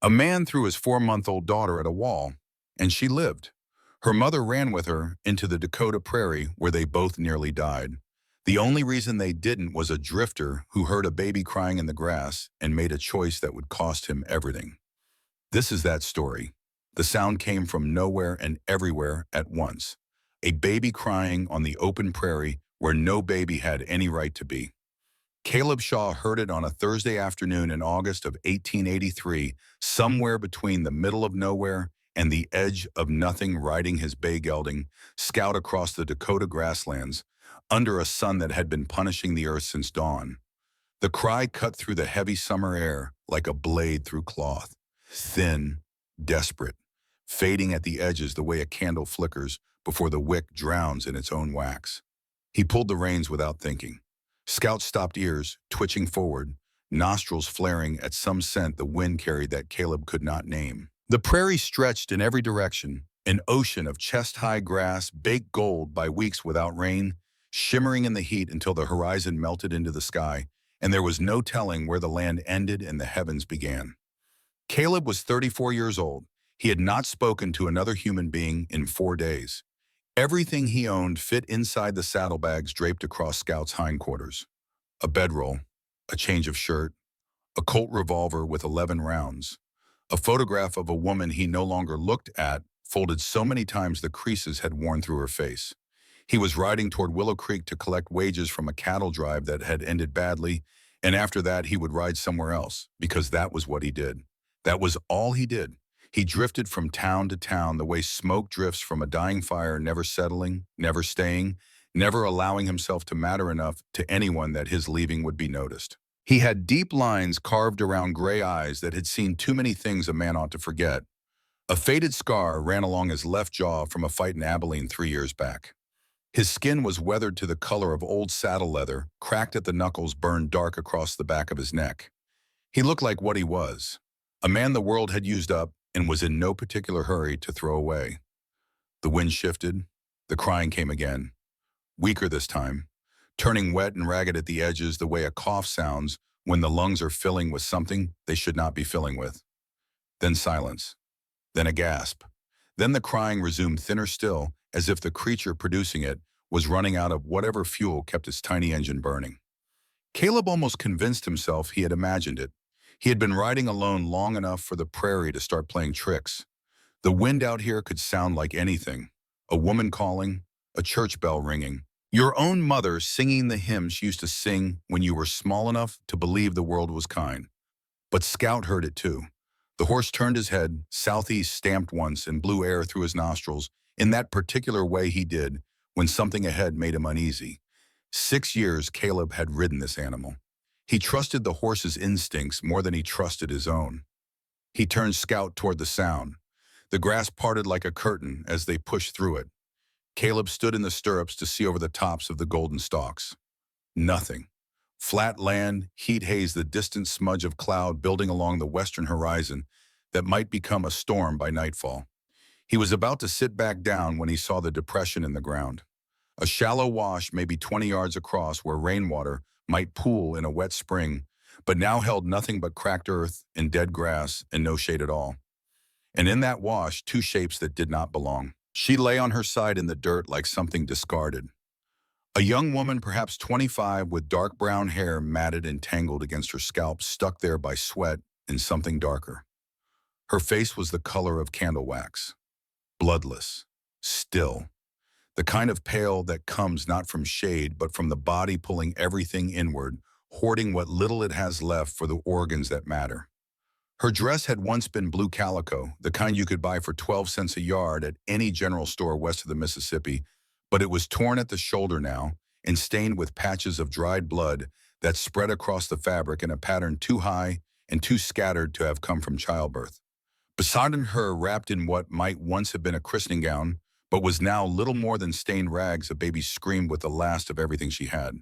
A man threw his 4-month-old daughter at a wall, and she lived. Her mother ran with her into the Dakota prairie where they both nearly died. The only reason they didn't was a drifter who heard a baby crying in the grass and made a choice that would cost him everything. This is that story. The sound came from nowhere and everywhere at once. A baby crying on the open prairie where no baby had any right to be. Caleb Shaw heard it on a Thursday afternoon in August of 1883, somewhere between the middle of nowhere and the edge of nothing, riding his bay gelding scout across the Dakota grasslands under a sun that had been punishing the earth since dawn. The cry cut through the heavy summer air like a blade through cloth, thin, desperate, fading at the edges the way a candle flickers before the wick drowns in its own wax. He pulled the reins without thinking. Scout stopped, ears twitching forward, nostrils flaring at some scent the wind carried that Caleb could not name. The prairie stretched in every direction, an ocean of chest-high grass, baked gold by weeks without rain, shimmering in the heat until the horizon melted into the sky, and there was no telling where the land ended and the heavens began. Caleb was 34 years old. He had not spoken to another human being in 4 days. Everything he owned fit inside the saddlebags draped across Scout's hindquarters. A bedroll, a change of shirt, a Colt revolver with 11 rounds, a photograph of a woman he no longer looked at, folded so many times the creases had worn through her face. He was riding toward Willow Creek to collect wages from a cattle drive that had ended badly, and after that he would ride somewhere else, because that was what he did. That was all he did. He drifted from town to town the way smoke drifts from a dying fire, never settling, never staying, never allowing himself to matter enough to anyone that his leaving would be noticed. He had deep lines carved around gray eyes that had seen too many things a man ought to forget. A faded scar ran along his left jaw from a fight in Abilene 3 years back. His skin was weathered to the color of old saddle leather, cracked at the knuckles, burned dark across the back of his neck. He looked like what he was, a man the world had used up and was in no particular hurry to throw away. The wind shifted. The crying came again, weaker this time, turning wet and ragged at the edges the way a cough sounds when the lungs are filling with something they should not be filling with. Then silence. Then a gasp. Then the crying resumed, thinner still, as if the creature producing it was running out of whatever fuel kept its tiny engine burning. Caleb almost convinced himself he had imagined it. He had been riding alone long enough for the prairie to start playing tricks. The wind out here could sound like anything. A woman calling, a church bell ringing, your own mother singing the hymns she used to sing when you were small enough to believe the world was kind. But Scout heard it too. The horse turned his head, southeast stamped once, and blew air through his nostrils in that particular way he did when something ahead made him uneasy. 6 years Caleb had ridden this animal. He trusted the horse's instincts more than he trusted his own. He turned Scout toward the sound. The grass parted like a curtain as they pushed through it. Caleb stood in the stirrups to see over the tops of the golden stalks. Nothing. Flat land, heat haze, the distant smudge of cloud building along the western horizon that might become a storm by nightfall. He was about to sit back down when he saw the depression in the ground. A shallow wash maybe 20 yards across where rainwater might pool in a wet spring, but now held nothing but cracked earth and dead grass and no shade at all. And in that wash, 2 shapes that did not belong. She lay on her side in the dirt like something discarded. A young woman, perhaps 25, with dark brown hair matted and tangled against her scalp, stuck there by sweat and something darker. Her face was the color of candle wax, bloodless, still. The kind of pale that comes not from shade, but from the body pulling everything inward, hoarding what little it has left for the organs that matter. Her dress had once been blue calico, the kind you could buy for 12 cents a yard at any general store west of the Mississippi, but it was torn at the shoulder now and stained with patches of dried blood that spread across the fabric in a pattern too high and too scattered to have come from childbirth. Beside her, wrapped in what might once have been a christening gown, but was now little more than stained rags, a baby screamed with the last of everything she had.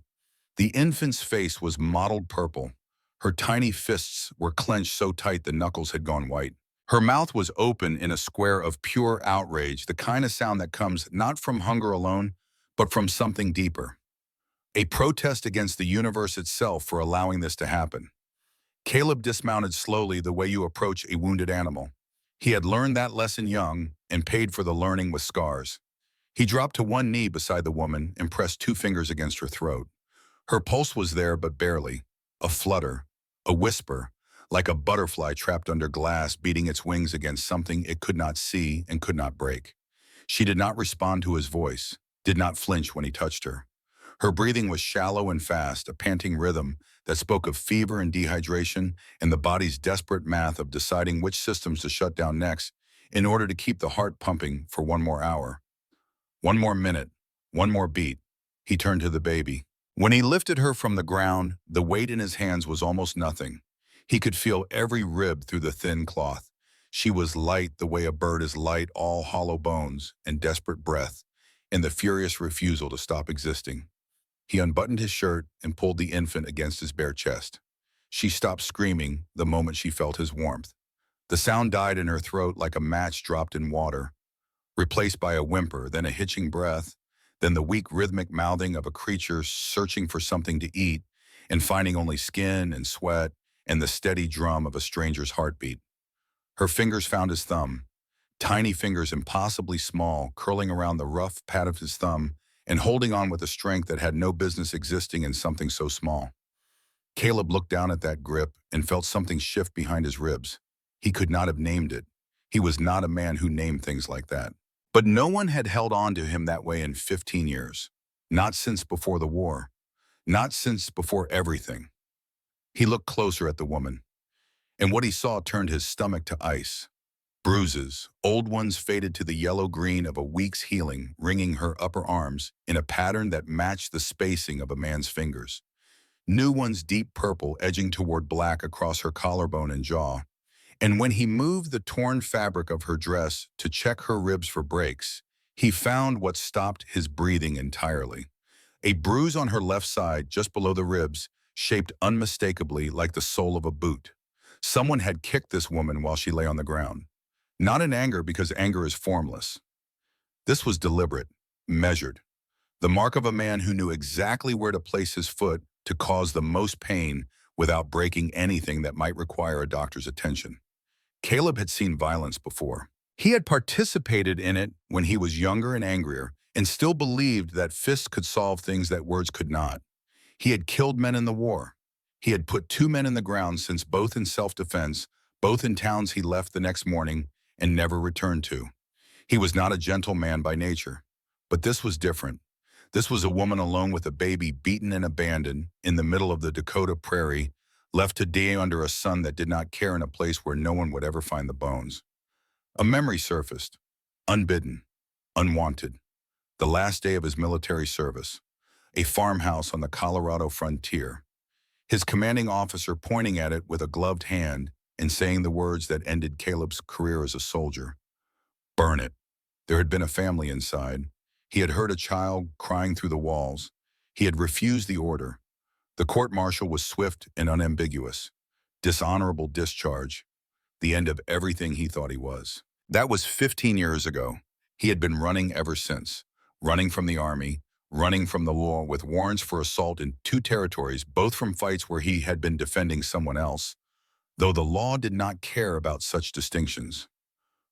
The infant's face was mottled purple. Her tiny fists were clenched so tight the knuckles had gone white. Her mouth was open in a square of pure outrage, the kind of sound that comes not from hunger alone, but from something deeper. A protest against the universe itself for allowing this to happen. Caleb dismounted slowly the way you approach a wounded animal. He had learned that lesson young and paid for the learning with scars. He dropped to one knee beside the woman and pressed two fingers against her throat. Her pulse was there, but barely. A flutter, a whisper, like a butterfly trapped under glass beating its wings against something it could not see and could not break. She did not respond to his voice, did not flinch when he touched her. Her breathing was shallow and fast, a panting rhythm that spoke of fever and dehydration and the body's desperate math of deciding which systems to shut down next in order to keep the heart pumping for one more hour. One more minute, one more beat. He turned to the baby. When he lifted her from the ground, the weight in his hands was almost nothing. He could feel every rib through the thin cloth. She was light the way a bird is light, all hollow bones and desperate breath, and the furious refusal to stop existing. He unbuttoned his shirt and pulled the infant against his bare chest. She stopped screaming the moment she felt his warmth. The sound died in her throat like a match dropped in water, replaced by a whimper, then a hitching breath, then the weak rhythmic mouthing of a creature searching for something to eat and finding only skin and sweat and the steady drum of a stranger's heartbeat. Her fingers found his thumb, tiny fingers impossibly small, curling around the rough pad of his thumb and holding on with a strength that had no business existing in something so small. Caleb looked down at that grip and felt something shift behind his ribs. He could not have named it. He was not a man who named things like that. But no one had held on to him that way in 15 years. Not since before the war. Not since before everything. He looked closer at the woman, and what he saw turned his stomach to ice. Bruises, old ones faded to the yellow-green of a week's healing, ringing her upper arms in a pattern that matched the spacing of a man's fingers. New ones deep purple edging toward black across her collarbone and jaw. And when he moved the torn fabric of her dress to check her ribs for breaks, he found what stopped his breathing entirely. A bruise on her left side, just below the ribs, shaped unmistakably like the sole of a boot. Someone had kicked this woman while she lay on the ground. Not in anger, because anger is formless. This was deliberate, measured. The mark of a man who knew exactly where to place his foot to cause the most pain without breaking anything that might require a doctor's attention. Caleb had seen violence before. He had participated in it when he was younger and angrier, and still believed that fists could solve things that words could not. He had killed men in the war. He had put two men in the ground since, both in self-defense, both in towns he left the next morning and never returned to. He was not a gentle man by nature, but this was different. This was a woman alone with a baby, beaten and abandoned in the middle of the Dakota prairie, left to die under a sun that did not care in a place where no one would ever find the bones. A memory surfaced, unbidden, unwanted. The last day of his military service, a farmhouse on the Colorado frontier. His commanding officer pointing at it with a gloved hand and saying the words that ended Caleb's career as a soldier. Burn it. There had been a family inside. He had heard a child crying through the walls. He had refused the order. The court-martial was swift and unambiguous. Dishonorable discharge. The end of everything he thought he was. That was 15 years ago. He had been running ever since. Running from the army, running from the law, with warrants for assault in two territories, both from fights where he had been defending someone else, though the law did not care about such distinctions.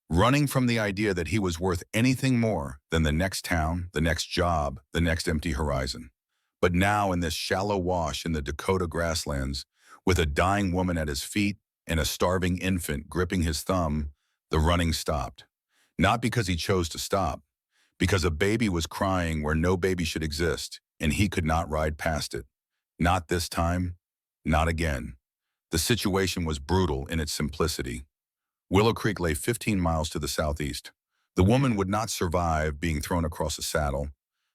Running from the idea that he was worth anything more than the next town, the next job, the next empty horizon. But now, in this shallow wash in the Dakota grasslands, with a dying woman at his feet and a starving infant gripping his thumb, the running stopped. Not because he chose to stop, because a baby was crying where no baby should exist, and he could not ride past it. Not this time, not again. The situation was brutal in its simplicity. Willow Creek lay 15 miles to the southeast. The woman would not survive being thrown across a saddle.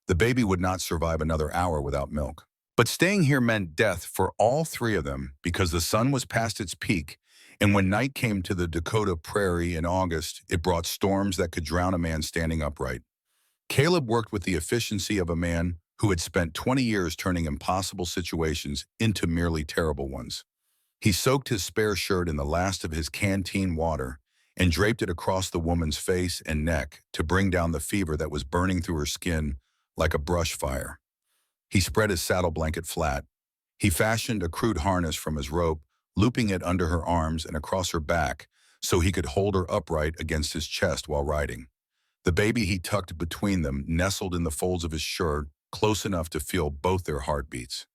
The baby would not survive another hour without milk. But staying here meant death for all three of them, because the sun was past its peak, and when night came to the Dakota prairie in August, it brought storms that could drown a man standing upright. Caleb worked with the efficiency of a man who had spent 20 years turning impossible situations into merely terrible ones. He soaked his spare shirt in the last of his canteen water and draped it across the woman's face and neck to bring down the fever that was burning through her skin like a brush fire. He spread his saddle blanket flat. He fashioned a crude harness from his rope, looping it under her arms and across her back so he could hold her upright against his chest while riding. The baby he tucked between them nestled in the folds of his shirt, close enough to feel both their heartbeats.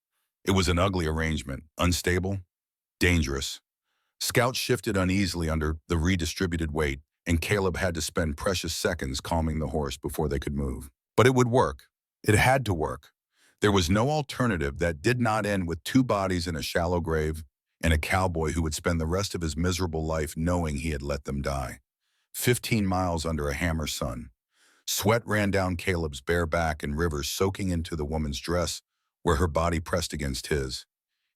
It was an ugly arrangement, unstable, dangerous. Scout shifted uneasily under the redistributed weight, and Caleb had to spend precious seconds calming the horse before they could move. But it would work. It had to work. There was no alternative that did not end with two bodies in a shallow grave and a cowboy who would spend the rest of his miserable life knowing he had let them die. 15 miles under a hammer sun. Sweat ran down Caleb's bare back and rivers soaking into the woman's dress where her body pressed against his.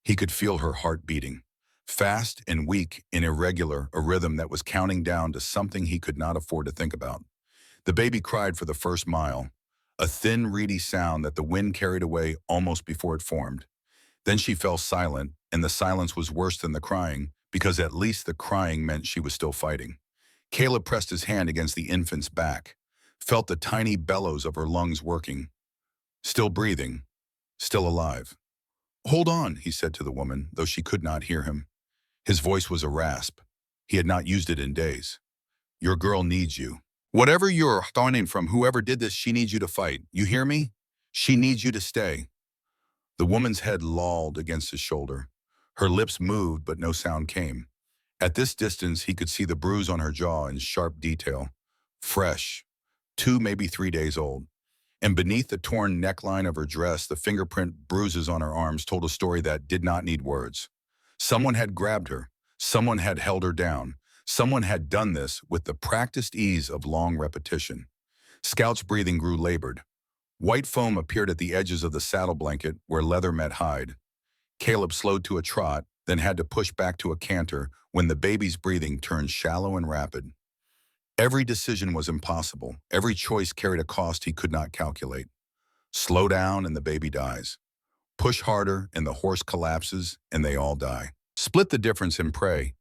He could feel her heart beating. Fast and weak and irregular, a rhythm that was counting down to something he could not afford to think about. The baby cried for the first mile, a thin, reedy sound that the wind carried away almost before it formed. Then she fell silent, and the silence was worse than the crying, because at least the crying meant she was still fighting. Caleb pressed his hand against the infant's back, felt the tiny bellows of her lungs working. Still breathing, still alive. "Hold on," he said to the woman, though she could not hear him. His voice was a rasp. He had not used it in days. "Your girl needs you. Whatever you're starting from, whoever did this, she needs you to fight. You hear me? She needs you to stay." The woman's head lolled against his shoulder. Her lips moved, but no sound came. At this distance, he could see the bruise on her jaw in sharp detail. Fresh, 2, maybe 3 days old. And beneath the torn neckline of her dress, the fingerprint bruises on her arms told a story that did not need words. Someone had grabbed her. Someone had held her down. Someone had done this with the practiced ease of long repetition. Scout's breathing grew labored. White foam appeared at the edges of the saddle blanket where leather met hide. Caleb slowed to a trot, then had to push back to a canter when the baby's breathing turned shallow and rapid. Every decision was impossible. Every choice carried a cost he could not calculate. Slow down and the baby dies. Push harder and the horse collapses and they all die. Split the difference and pray,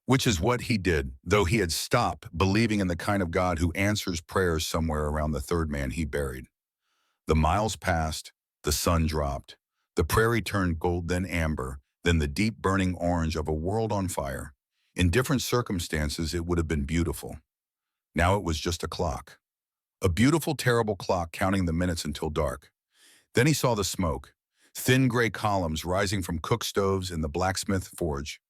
which is what he did, though he had stopped believing in the kind of God who answers prayers somewhere around the third man he buried. The miles passed, the sun dropped. The prairie turned gold, then amber, then the deep burning orange of a world on fire. In different circumstances, it would have been beautiful. Now it was just a clock. A beautiful, terrible clock counting the minutes until dark. Then he saw the smoke, thin gray columns rising from cook stoves in the blacksmith forge.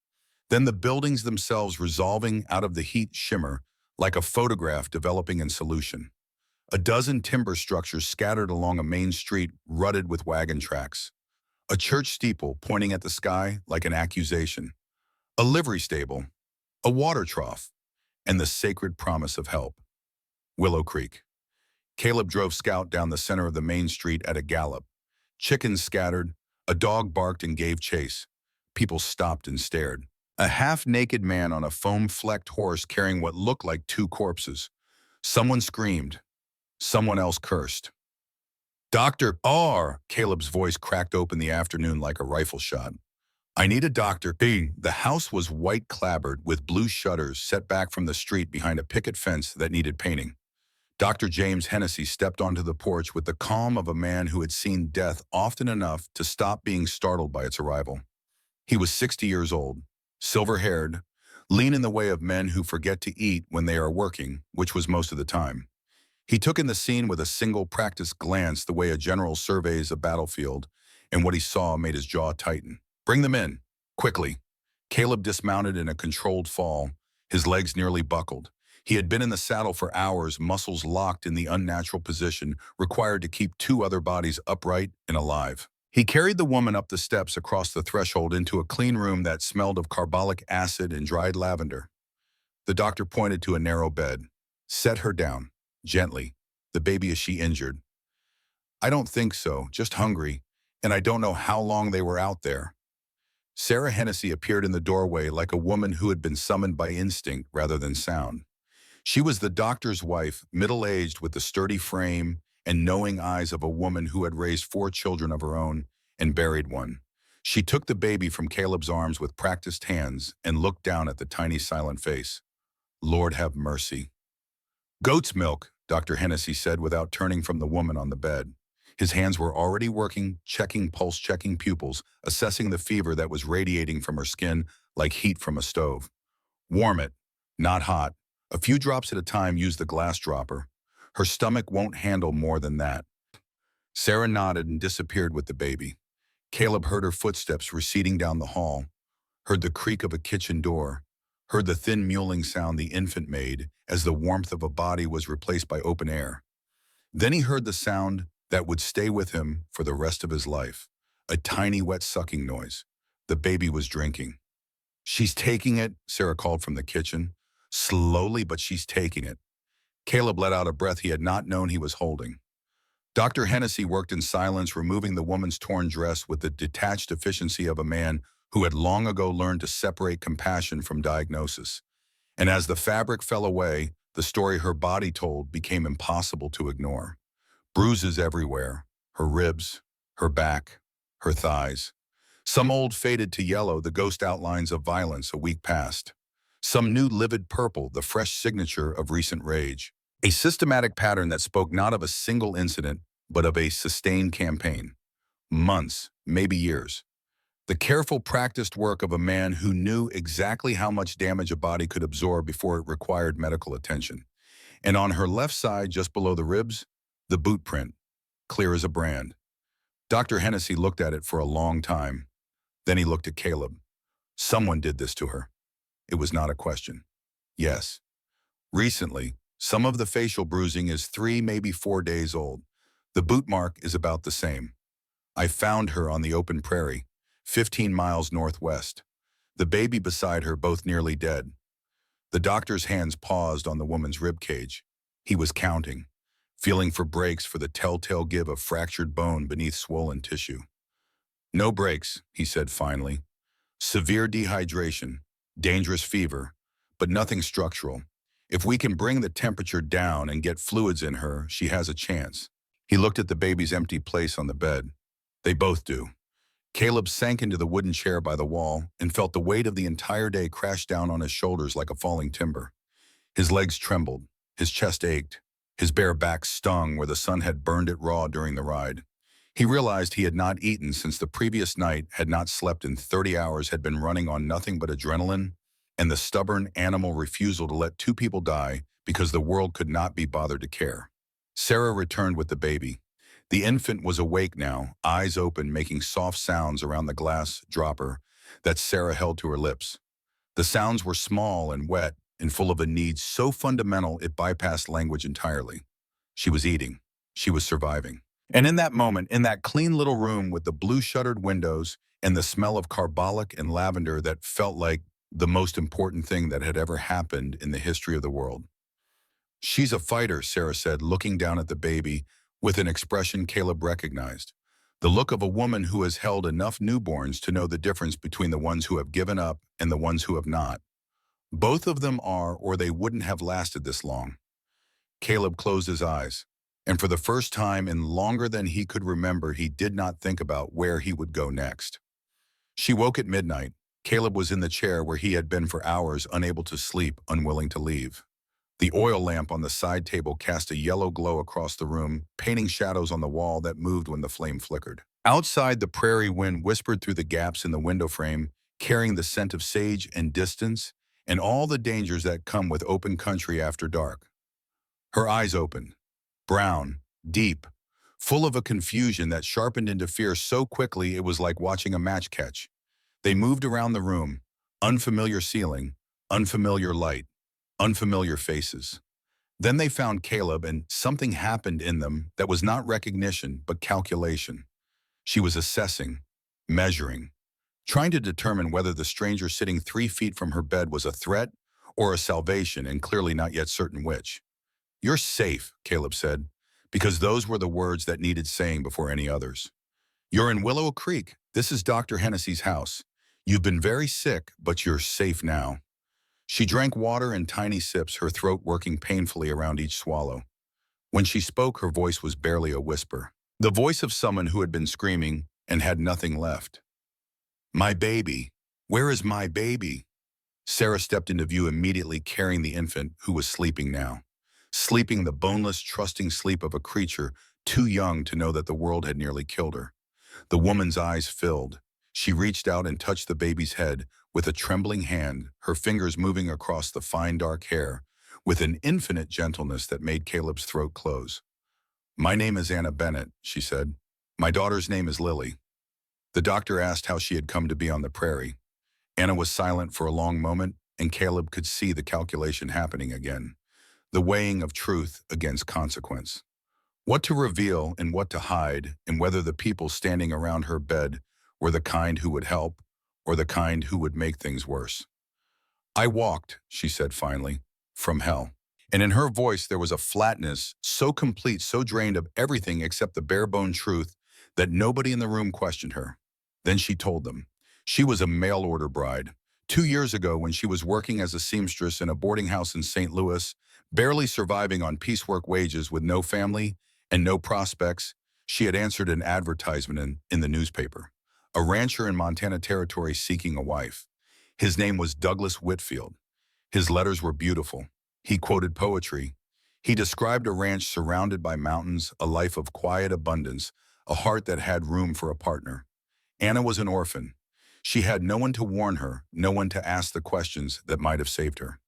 Then the buildings themselves resolving out of the heat shimmer like a photograph developing in solution. A dozen timber structures scattered along a main street rutted with wagon tracks. A church steeple pointing at the sky like an accusation. A livery stable. A water trough. And the sacred promise of help. Willow Creek. Caleb drove Scout down the center of the main street at a gallop. Chickens scattered. A dog barked and gave chase. People stopped and stared. A half-naked man on a foam-flecked horse carrying what looked like 2 corpses. Someone screamed. Someone else cursed. "Dr. R." Caleb's voice cracked open the afternoon like a rifle shot. "I need a doctor." The house was white clapboard with blue shutters set back from the street behind a picket fence that needed painting. Dr. James Hennessy stepped onto the porch with the calm of a man who had seen death often enough to stop being startled by its arrival. He was 60 years old, silver-haired, lean in the way of men who forget to eat when they are working, which was most of the time. He took in the scene with a single practiced glance the way a general surveys a battlefield, and what he saw made his jaw tighten. "Bring them in, quickly." Caleb dismounted in a controlled fall, his legs nearly buckled. He had been in the saddle for hours, muscles locked in the unnatural position required to keep 2 other bodies upright and alive. He carried the woman up the steps across the threshold into a clean room that smelled of carbolic acid and dried lavender. The doctor pointed to a narrow bed. "Set her down. Gently. The baby, is she injured?" "I don't think so, just hungry, and I don't know how long they were out there." Sarah Hennessy appeared in the doorway like a woman who had been summoned by instinct rather than sound. She was the doctor's wife, middle-aged with the sturdy frame and knowing eyes of a woman who had raised 4 children of her own and buried one. She took the baby from Caleb's arms with practiced hands and looked down at the tiny silent face. "Lord have mercy." "Goat's milk," Dr. Hennessy said without turning from the woman on the bed. His hands were already working, checking pulse, checking pupils, assessing the fever that was radiating from her skin like heat from a stove. Warm it, not hot. A few drops at a time. Use the glass dropper. Her stomach won't handle more than that. Sarah nodded and disappeared with the baby. Caleb heard her footsteps receding down the hall, heard the creak of a kitchen door, heard the thin mewling sound the infant made as the warmth of a body was replaced by open air. Then he heard the sound that would stay with him for the rest of his life, a tiny wet sucking noise. The baby was drinking. She's taking it, Sarah called from the kitchen. Slowly, but she's taking it. Caleb let out a breath he had not known he was holding. Dr. Hennessy worked in silence, removing the woman's torn dress with the detached efficiency of a man who had long ago learned to separate compassion from diagnosis. And as the fabric fell away, the story her body told became impossible to ignore. Bruises everywhere, her ribs, her back, her thighs. Some old faded to yellow, the ghost outlines of violence a week past. Some new livid purple, the fresh signature of recent rage. A systematic pattern that spoke not of a single incident, but of a sustained campaign. Months, maybe years. The careful, practiced work of a man who knew exactly how much damage a body could absorb before it required medical attention. And on her left side, just below the ribs, the boot print, clear as a brand. Dr. Hennessy looked at it for a long time. Then he looked at Caleb. Someone did this to her. It was not a question. Yes. Recently, some of the facial bruising is 3, maybe 4 days old. The boot mark is about the same. I found her on the open prairie, 15 miles northwest. The baby beside her, both nearly dead. The doctor's hands paused on the woman's rib cage. He was counting, feeling for breaks for the telltale give of fractured bone beneath swollen tissue. No breaks, he said finally. Severe dehydration, dangerous fever, but nothing structural. If we can bring the temperature down and get fluids in her, she has a chance. He looked at the baby's empty place on the bed. They both do. Caleb sank into the wooden chair by the wall and felt the weight of the entire day crash down on his shoulders like a falling timber. His legs trembled, his chest ached, his bare back stung where the sun had burned it raw during the ride. He realized he had not eaten since the previous night, had not slept in 30 hours, had been running on nothing but adrenaline, and the stubborn animal refusal to let 2 people die because the world could not be bothered to care. Sarah returned with the baby. The infant was awake now, eyes open, making soft sounds around the glass dropper that Sarah held to her lips. The sounds were small and wet and full of a need so fundamental it bypassed language entirely. She was eating. She was surviving. And in that moment, in that clean little room with the blue shuttered windows and the smell of carbolic and lavender that felt like the most important thing that had ever happened in the history of the world. She's a fighter, Sarah said, looking down at the baby with an expression Caleb recognized. The look of a woman who has held enough newborns to know the difference between the ones who have given up and the ones who have not. Both of them are, or they wouldn't have lasted this long. Caleb closed his eyes, and for the first time in longer than he could remember, he did not think about where he would go next. She woke at midnight. Caleb was in the chair where he had been for hours, unable to sleep, unwilling to leave. The oil lamp on the side table cast a yellow glow across the room, painting shadows on the wall that moved when the flame flickered. Outside, the prairie wind whispered through the gaps in the window frame, carrying the scent of sage and distance, and all the dangers that come with open country after dark. Her eyes opened, brown, deep, full of a confusion that sharpened into fear so quickly it was like watching a match catch. They moved around the room, unfamiliar ceiling, unfamiliar light, unfamiliar faces. Then they found Caleb, and something happened in them that was not recognition, but calculation. She was assessing, measuring, trying to determine whether the stranger sitting 3 feet from her bed was a threat or a salvation, and clearly not yet certain which. "You're safe," Caleb said, because those were the words that needed saying before any others. "You're in Willow Creek. This is Dr. Hennessy's house. You've been very sick, but you're safe now." She drank water in tiny sips, her throat working painfully around each swallow. When she spoke, her voice was barely a whisper. The voice of someone who had been screaming and had nothing left. "My baby. Where is my baby?" Sarah stepped into view immediately, carrying the infant, who was sleeping now. Sleeping the boneless, trusting sleep of a creature too young to know that the world had nearly killed her. The woman's eyes filled. She reached out and touched the baby's head, with a trembling hand, her fingers moving across the fine dark hair, with an infinite gentleness that made Caleb's throat close. "My name is Anna Bennett," she said. "My daughter's name is Lily." The doctor asked how she had come to be on the prairie. Anna was silent for a long moment, and Caleb could see the calculation happening again, the weighing of truth against consequence. What to reveal and what to hide, and whether the people standing around her bed were the kind who would help or the kind who would make things worse. "I walked," she said finally, "from hell." And in her voice there was a flatness so complete, so drained of everything except the bare-bone truth that nobody in the room questioned her. Then she told them. She was a mail-order bride. 2 years ago, when she was working as a seamstress in a boarding house in St. Louis, barely surviving on piecework wages with no family and no prospects, she had answered an advertisement in the newspaper. A rancher in Montana Territory seeking a wife. His name was Douglas Whitfield. His letters were beautiful. He quoted poetry. He described a ranch surrounded by mountains, a life of quiet abundance, a heart that had room for a partner. Anna was an orphan. She had no one to warn her, no one to ask the questions that might have saved her.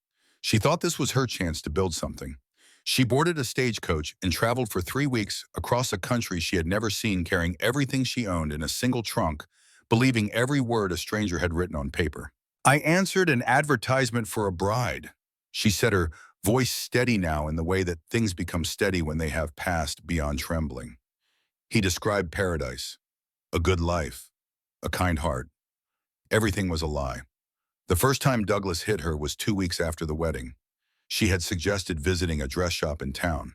She thought this was her chance to build something. She boarded a stagecoach and traveled for 3 weeks across a country she had never seen, carrying everything she owned in a single trunk, believing every word a stranger had written on paper. "I answered an advertisement for a bride," she said, her voice steady now in the way that things become steady when they have passed beyond trembling. He described paradise, a good life, a kind heart. Everything was a lie. The first time Douglas hit her was 2 weeks after the wedding. She had suggested visiting a dress shop in town.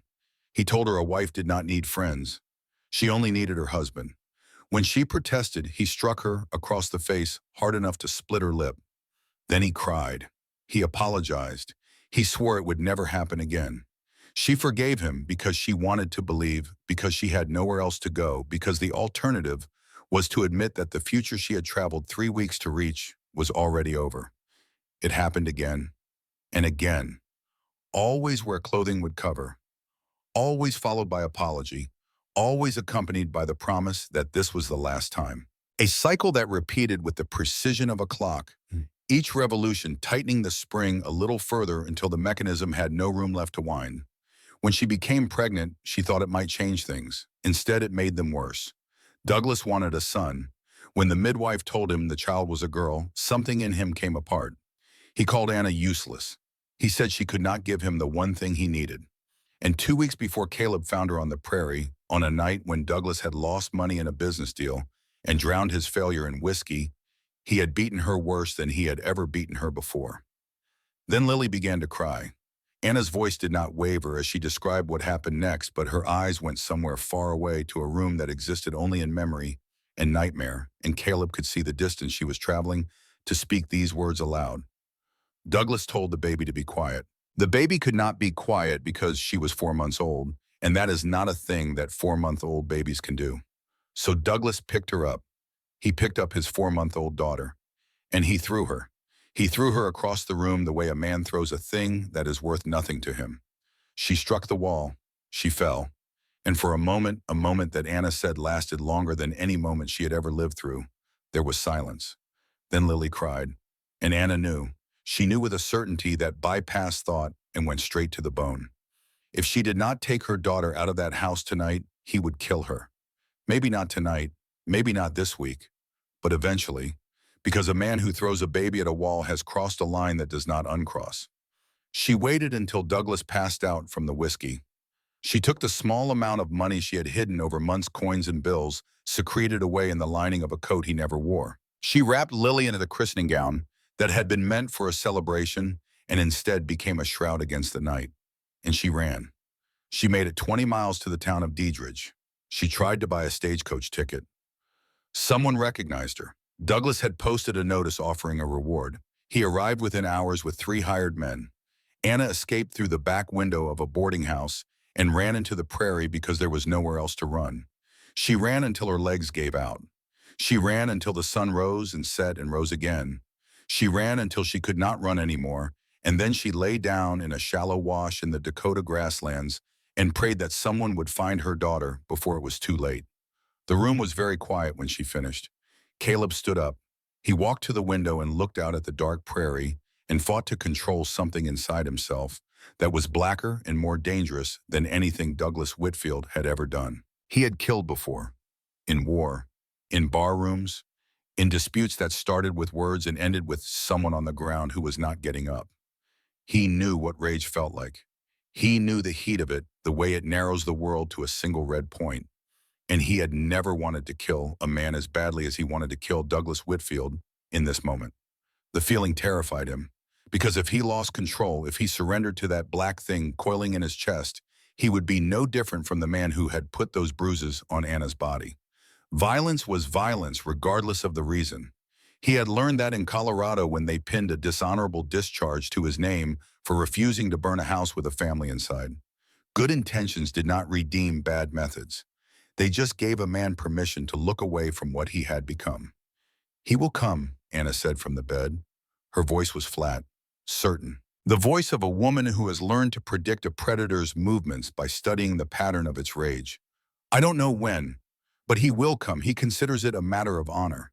He told her a wife did not need friends. She only needed her husband. When she protested, he struck her across the face hard enough to split her lip. Then he cried. He apologized. He swore it would never happen again. She forgave him because she wanted to believe, because she had nowhere else to go, because the alternative was to admit that the future she had traveled 3 weeks to reach was already over. It happened again and again, always where clothing would cover, always followed by apology, always accompanied by the promise that this was the last time. A cycle that repeated with the precision of a clock, each revolution tightening the spring a little further until the mechanism had no room left to wind. When she became pregnant, she thought it might change things. Instead, it made them worse. Douglas wanted a son. When the midwife told him the child was a girl, something in him came apart. He called Anna useless. He said she could not give him the one thing he needed. And 2 weeks before Caleb found her on the prairie, on a night when Douglas had lost money in a business deal and drowned his failure in whiskey, he had beaten her worse than he had ever beaten her before. Then Lily began to cry. Anna's voice did not waver as she described what happened next, but her eyes went somewhere far away to a room that existed only in memory and nightmare, and Caleb could see the distance she was traveling to speak these words aloud. Douglas told the baby to be quiet. The baby could not be quiet because she was 4 months old, and that is not a thing that 4-month-old babies can do. So Douglas picked her up. He picked up his 4-month-old daughter, and he threw her. He threw her across the room the way a man throws a thing that is worth nothing to him. She struck the wall. She fell. And for a moment that Anna said lasted longer than any moment she had ever lived through, there was silence. Then Lily cried, and Anna knew. She knew with a certainty that bypassed thought and went straight to the bone. If she did not take her daughter out of that house tonight, he would kill her. Maybe not tonight, maybe not this week, but eventually, because a man who throws a baby at a wall has crossed a line that does not uncross. She waited until Douglas passed out from the whiskey. She took the small amount of money she had hidden over months' coins and bills, secreted away in the lining of a coat he never wore. She wrapped Lily into the christening gown that had been meant for a celebration and instead became a shroud against the night. And she ran. She made it 20 miles to the town of Diedrich. She tried to buy a stagecoach ticket. Someone recognized her. Douglas had posted a notice offering a reward. He arrived within hours with 3 hired men. Anna escaped through the back window of a boarding house and ran into the prairie because there was nowhere else to run. She ran until her legs gave out. She ran until the sun rose and set and rose again. She ran until she could not run anymore, and then she lay down in a shallow wash in the Dakota grasslands and prayed that someone would find her daughter before it was too late. The room was very quiet when she finished. Caleb stood up. He walked to the window and looked out at the dark prairie and fought to control something inside himself that was blacker and more dangerous than anything Douglas Whitfield had ever done. He had killed before, in war, in bar rooms, in disputes that started with words and ended with someone on the ground who was not getting up. He knew what rage felt like. He knew the heat of it, the way it narrows the world to a single red point. And he had never wanted to kill a man as badly as he wanted to kill Douglas Whitfield in this moment. The feeling terrified him, because if he lost control, if he surrendered to that black thing coiling in his chest, he would be no different from the man who had put those bruises on Anna's body. Violence was violence regardless of the reason. He had learned that in Colorado when they pinned a dishonorable discharge to his name for refusing to burn a house with a family inside. Good intentions did not redeem bad methods. They just gave a man permission to look away from what he had become. "He will come," Anna said from the bed. Her voice was flat, certain. The voice of a woman who has learned to predict a predator's movements by studying the pattern of its rage. "I don't know when, but he will come. He considers it a matter of honor."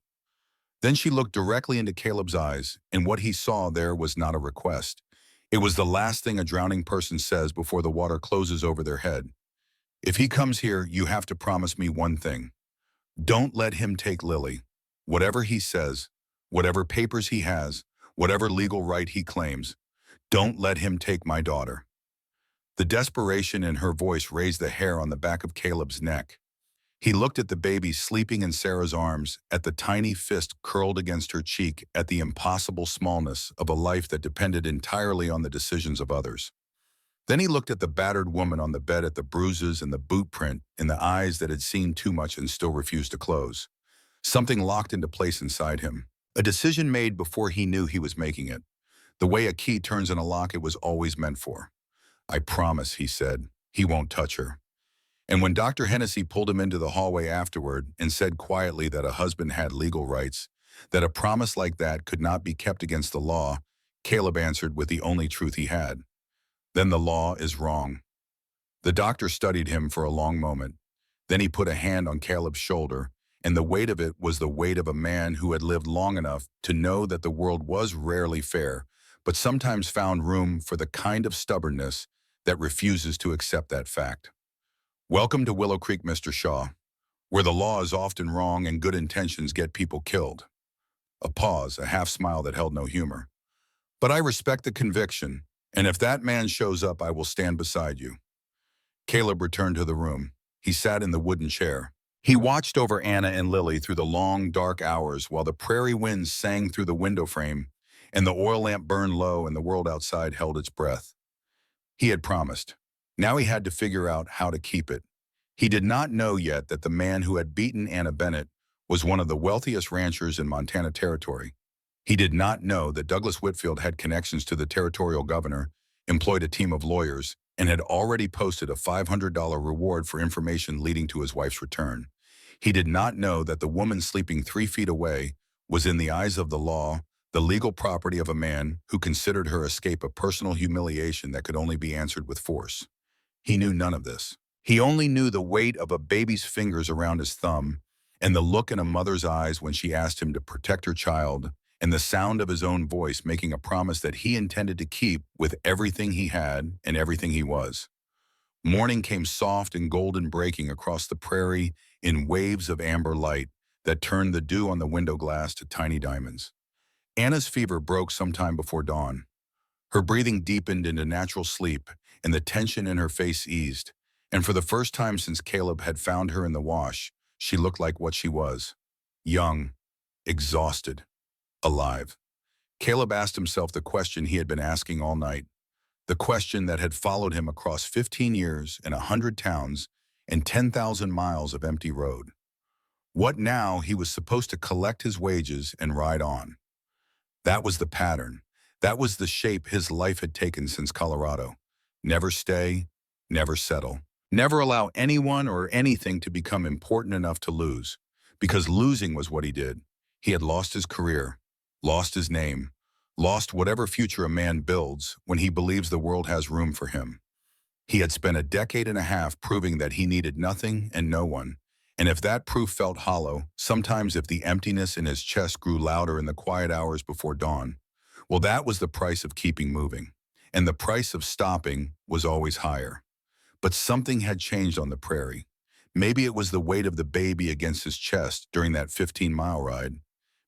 Then she looked directly into Caleb's eyes, and what he saw there was not a request. It was the last thing a drowning person says before the water closes over their head. "If he comes here, you have to promise me one thing. Don't let him take Lily. Whatever he says, whatever papers he has, whatever legal right he claims, don't let him take my daughter." The desperation in her voice raised the hair on the back of Caleb's neck. He looked at the baby sleeping in Sarah's arms, at the tiny fist curled against her cheek, at the impossible smallness of a life that depended entirely on the decisions of others. Then he looked at the battered woman on the bed, at the bruises and the boot print in the eyes that had seen too much and still refused to close. Something locked into place inside him. A decision made before he knew he was making it. The way a key turns in a lock it was always meant for. "I promise," he said, "he won't touch her." And when Dr. Hennessy pulled him into the hallway afterward and said quietly that a husband had legal rights, that a promise like that could not be kept against the law, Caleb answered with the only truth he had. "Then the law is wrong." The doctor studied him for a long moment. Then he put a hand on Caleb's shoulder, and the weight of it was the weight of a man who had lived long enough to know that the world was rarely fair, but sometimes found room for the kind of stubbornness that refuses to accept that fact. "Welcome to Willow Creek, Mr. Shaw, where the law is often wrong and good intentions get people killed." A pause, a half smile that held no humor. "But I respect the conviction, and if that man shows up, I will stand beside you." Caleb returned to the room. He sat in the wooden chair. He watched over Anna and Lily through the long, dark hours while the prairie winds sang through the window frame and the oil lamp burned low and the world outside held its breath. He had promised. Now he had to figure out how to keep it. He did not know yet that the man who had beaten Anna Bennett was one of the wealthiest ranchers in Montana Territory. He did not know that Douglas Whitfield had connections to the territorial governor, employed a team of lawyers, and had already posted a $500 reward for information leading to his wife's return. He did not know that the woman sleeping 3 feet away was, in the eyes of the law, the legal property of a man who considered her escape a personal humiliation that could only be answered with force. He knew none of this. He only knew the weight of a baby's fingers around his thumb, and the look in a mother's eyes when she asked him to protect her child, and the sound of his own voice making a promise that he intended to keep with everything he had and everything he was. Morning came soft and golden, breaking across the prairie in waves of amber light that turned the dew on the window glass to tiny diamonds. Anna's fever broke sometime before dawn. Her breathing deepened into natural sleep, and the tension in her face eased. And for the first time since Caleb had found her in the wash, she looked like what she was: young, exhausted, alive. Caleb asked himself the question he had been asking all night, the question that had followed him across 15 years and 100 towns and 10,000 miles of empty road. What now? He was supposed to collect his wages and ride on. That was the pattern. That was the shape his life had taken since Colorado. Never stay, never settle. Never allow anyone or anything to become important enough to lose. Because losing was what he did. He had lost his career, lost his name, lost whatever future a man builds when he believes the world has room for him. He had spent a decade and a half proving that he needed nothing and no one, And if that proof felt hollow, sometimes if the emptiness in his chest grew louder in the quiet hours before dawn, well, that was the price of keeping moving. And the price of stopping was always higher. But something had changed on the prairie. Maybe it was the weight of the baby against his chest during that 15-mile ride.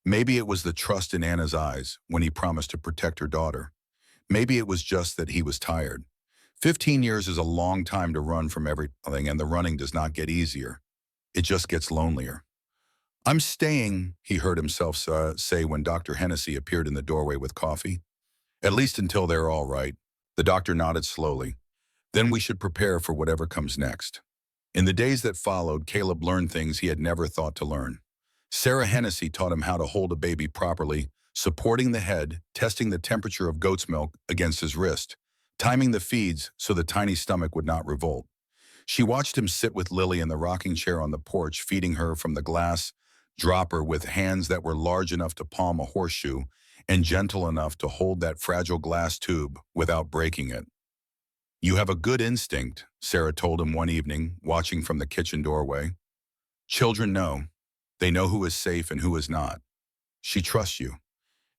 Maybe it was the trust in Anna's eyes when he promised to protect her daughter. Maybe it was just that he was tired. 15 years is a long time to run from everything, and the running does not get easier. It just gets lonelier. "I'm staying," he heard himself say when Dr. Hennessy appeared in the doorway with coffee. "At least until they're all right." The doctor nodded slowly. "Then we should prepare for whatever comes next." In the days that followed, Caleb learned things he had never thought to learn. Sarah Hennessy taught him how to hold a baby properly, supporting the head, testing the temperature of goat's milk against his wrist, timing the feeds so the tiny stomach would not revolt. She watched him sit with Lily in the rocking chair on the porch, feeding her from the glass dropper with hands that were large enough to palm a horseshoe and gentle enough to hold that fragile glass tube without breaking it. "You have a good instinct," Sarah told him one evening, watching from the kitchen doorway. "Children know. They know who is safe and who is not. She trusts you."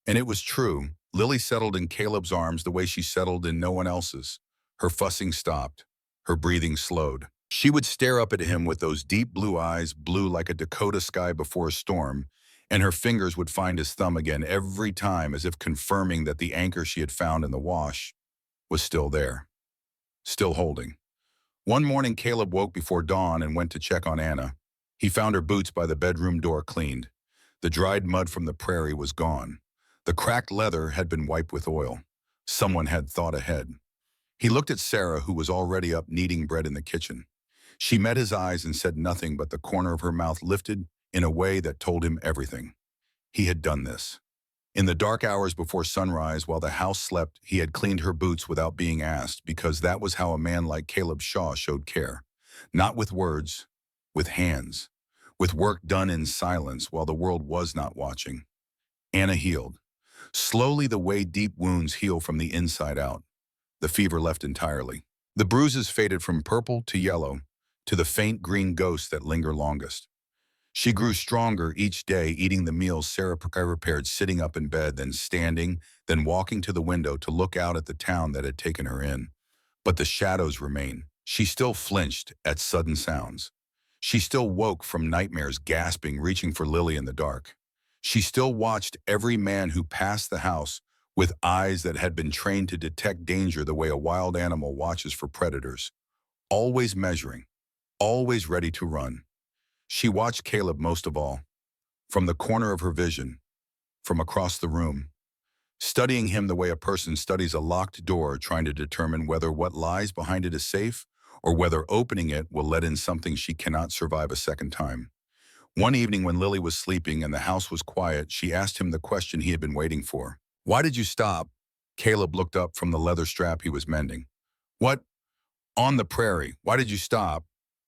And it was true. Lily settled in Caleb's arms the way she settled in no one else's. Her fussing stopped. Her breathing slowed. She would stare up at him with those deep blue eyes, blue like a Dakota sky before a storm, and her fingers would find his thumb again every time, as if confirming that the anchor she had found in the wash was still there, still holding. One morning, Caleb woke before dawn and went to check on Anna. He found her boots by the bedroom door cleaned. The dried mud from the prairie was gone. The cracked leather had been wiped with oil. Someone had thought ahead. He looked at Sarah, who was already up kneading bread in the kitchen. She met his eyes and said nothing, but the corner of her mouth lifted in a way that told him everything. He had done this. In the dark hours before sunrise, while the house slept, he had cleaned her boots without being asked, because that was how a man like Caleb Shaw showed care. Not with words, with hands, with work done in silence while the world was not watching. Anna healed. Slowly, the way deep wounds heal from the inside out. The fever left entirely. The bruises faded from purple to yellow, to the faint green ghosts that linger longest. She grew stronger each day, eating the meals Sarah prepared, sitting up in bed, then standing, then walking to the window to look out at the town that had taken her in. But the shadows remained. She still flinched at sudden sounds. She still woke from nightmares, gasping, reaching for Lily in the dark. She still watched every man who passed the house with eyes that had been trained to detect danger the way a wild animal watches for predators, always measuring, always ready to run. She watched Caleb most of all, from the corner of her vision, from across the room, studying him the way a person studies a locked door, trying to determine whether what lies behind it is safe or whether opening it will let in something she cannot survive a second time. One evening when Lily was sleeping and the house was quiet, she asked him the question he had been waiting for. "Why did you stop?" Caleb looked up from the leather strap he was mending. "What? On the prairie. Why did you stop?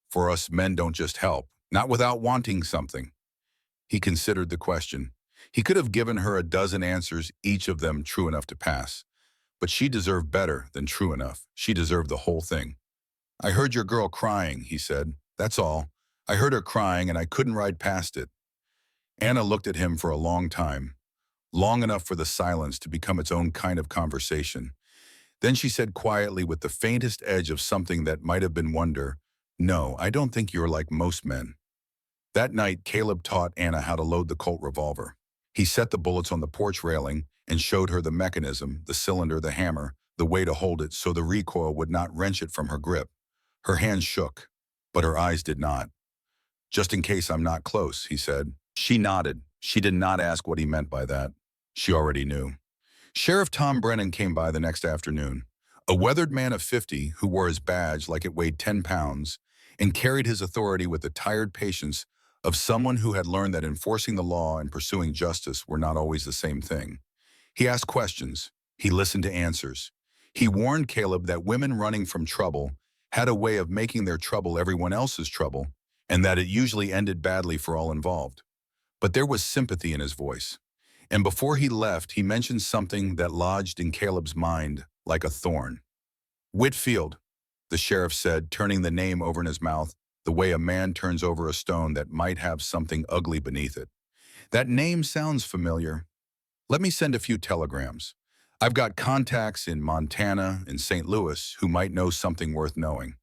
For us men don't just help, not without wanting something." He considered the question. He could have given her a dozen answers, each of them true enough to pass. But she deserved better than true enough. She deserved the whole thing. "I heard your girl crying," he said. "That's all. I heard her crying and I couldn't ride past it." Anna looked at him for a long time, long enough for the silence to become its own kind of conversation. Then she said quietly, with the faintest edge of something that might have been wonder, "No, I don't think you're like most men." That night, Caleb taught Anna how to load the Colt revolver. He set the bullets on the porch railing and showed her the mechanism, the cylinder, the hammer, the way to hold it so the recoil would not wrench it from her grip. Her hands shook, but her eyes did not. "Just in case I'm not close," he said. She nodded. She did not ask what he meant by that. She already knew. Sheriff Tom Brennan came by the next afternoon, a weathered man of 50 who wore his badge like it weighed 10 pounds and carried his authority with the tired patience of someone who had learned that enforcing the law and pursuing justice were not always the same thing. He asked questions. He listened to answers. He warned Caleb that women running from trouble had a way of making their trouble everyone else's trouble, and that it usually ended badly for all involved. But there was sympathy in his voice. And before he left, he mentioned something that lodged in Caleb's mind like a thorn. "Whitfield," the sheriff said, turning the name over in his mouth. the way a man turns over a stone that might have something ugly beneath it. That name sounds familiar. Let me send a few telegrams. I've got contacts in Montana and St. Louis who might know something worth knowing.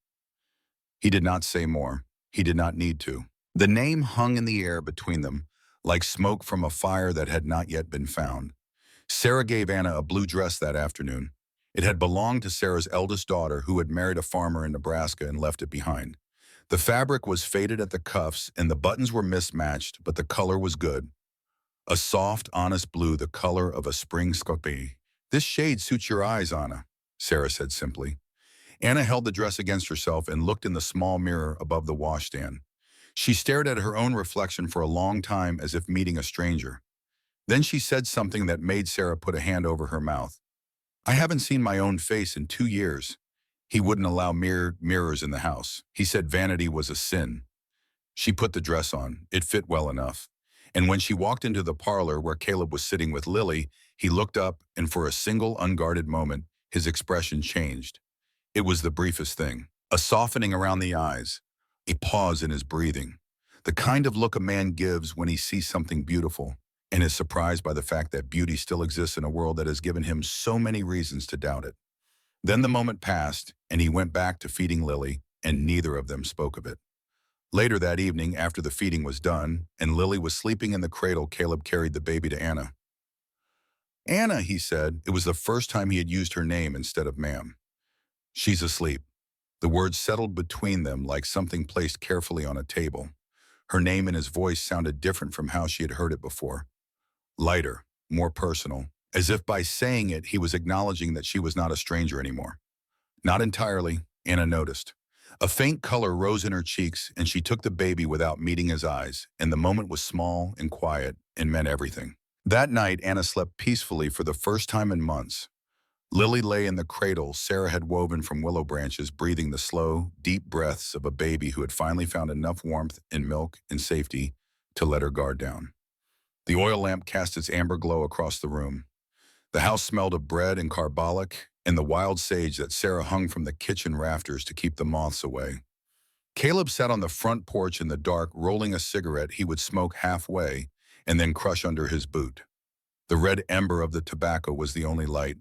He did not say more. He did not need to. The name hung in the air between them, like smoke from a fire that had not yet been found. Sarah gave Anna a blue dress that afternoon. It had belonged to Sarah's eldest daughter, who had married a farmer in Nebraska and left it behind. The fabric was faded at the cuffs and the buttons were mismatched, but the color was good. A soft, honest blue, the color of a spring scope. "This shade suits your eyes, Anna," Sarah said simply. Anna held the dress against herself and looked in the small mirror above the washstand. She stared at her own reflection for a long time, as if meeting a stranger. Then she said something that made Sarah put a hand over her mouth. "I haven't seen my own face in 2 years." He wouldn't allow mirrors in the house. He said vanity was a sin. She put the dress on. It fit well enough. And when she walked into the parlor where Caleb was sitting with Lily, he looked up, and for a single unguarded moment, his expression changed. It was the briefest thing. A softening around the eyes, a pause in his breathing. The kind of look a man gives when he sees something beautiful and is surprised by the fact that beauty still exists in a world that has given him so many reasons to doubt it. Then the moment passed, and he went back to feeding Lily, and neither of them spoke of it. Later that evening, after the feeding was done, and Lily was sleeping in the cradle, Caleb carried the baby to Anna. "Anna," he said. It was the first time he had used her name instead of ma'am. "She's asleep." The words settled between them like something placed carefully on a table. Her name and his voice sounded different from how she had heard it before. Lighter, more personal, as if by saying it he was acknowledging that she was not a stranger anymore. Not entirely, Anna noticed. A faint color rose in her cheeks, and she took the baby without meeting his eyes, and the moment was small and quiet and meant everything. That night, Anna slept peacefully for the first time in months. Lily lay in the cradle Sarah had woven from willow branches, breathing the slow, deep breaths of a baby who had finally found enough warmth and milk and safety to let her guard down. The oil lamp cast its amber glow across the room. The house smelled of bread and carbolic and the wild sage that Sarah hung from the kitchen rafters to keep the moths away. Caleb sat on the front porch in the dark, rolling a cigarette he would smoke halfway and then crush under his boot. The red ember of the tobacco was the only light.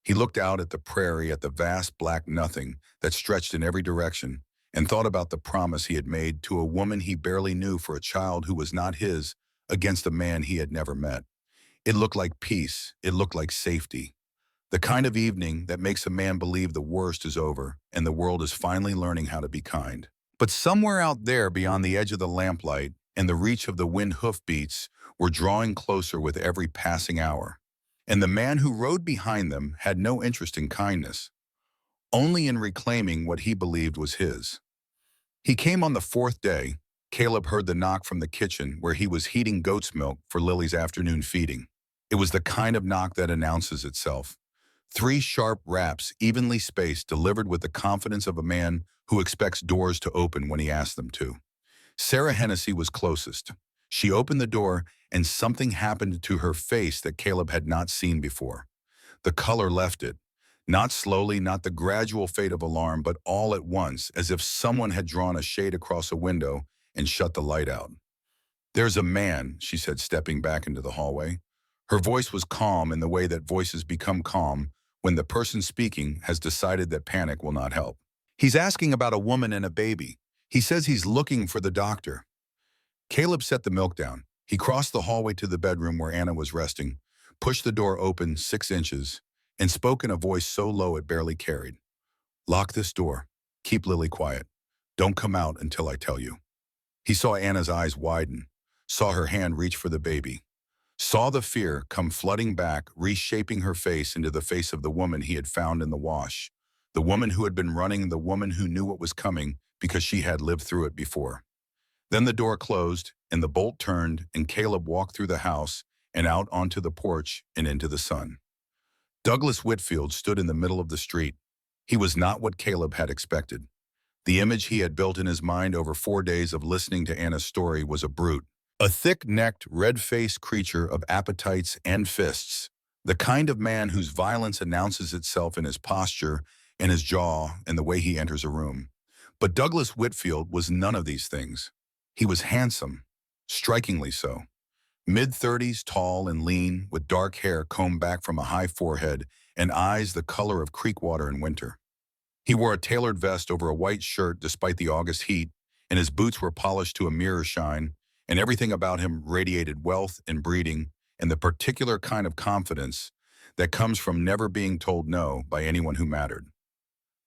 He looked out at the prairie, at the vast black nothing that stretched in every direction, and thought about the promise he had made to a woman he barely knew for a child who was not his against a man he had never met. It looked like peace. It looked like safety. The kind of evening that makes a man believe the worst is over and the world is finally learning how to be kind. But somewhere out there beyond the edge of the lamplight and the reach of the wind hoofbeats were drawing closer with every passing hour. And the man who rode behind them had no interest in kindness, only in reclaiming what he believed was his. He came on the fourth day. Caleb heard the knock from the kitchen where he was heating goat's milk for Lily's afternoon feeding. It was the kind of knock that announces itself. 3 sharp raps, evenly spaced, delivered with the confidence of a man who expects doors to open when he asks them to. Sarah Hennessy was closest. She opened the door, and something happened to her face that Caleb had not seen before. The color left it. Not slowly, not the gradual fade of alarm, but all at once, as if someone had drawn a shade across a window and shut the light out. "There's a man," she said, stepping back into the hallway. Her voice was calm in the way that voices become calm when the person speaking has decided that panic will not help. "He's asking about a woman and a baby. He says he's looking for the doctor." Caleb set the milk down. He crossed the hallway to the bedroom where Anna was resting, pushed the door open 6 inches, and spoke in a voice so low it barely carried. "Lock this door. Keep Lily quiet. Don't come out until I tell you." He saw Anna's eyes widen, saw her hand reach for the baby, saw the fear come flooding back, reshaping her face into the face of the woman he had found in the wash, the woman who had been running, the woman who knew what was coming because she had lived through it before. Then the door closed, and the bolt turned, and Caleb walked through the house and out onto the porch and into the sun. Douglas Whitfield stood in the middle of the street. He was not what Caleb had expected. The image he had built in his mind over 4 days of listening to Anna's story was a brute. A thick-necked, red-faced creature of appetites and fists, the kind of man whose violence announces itself in his posture and his jaw and the way he enters a room. But Douglas Whitfield was none of these things. He was handsome, strikingly so. Mid-30s, tall and lean, with dark hair combed back from a high forehead and eyes the color of creek water in winter. He wore a tailored vest over a white shirt despite the August heat, and his boots were polished to a mirror shine, and everything about him radiated wealth and breeding and the particular kind of confidence that comes from never being told no by anyone who mattered.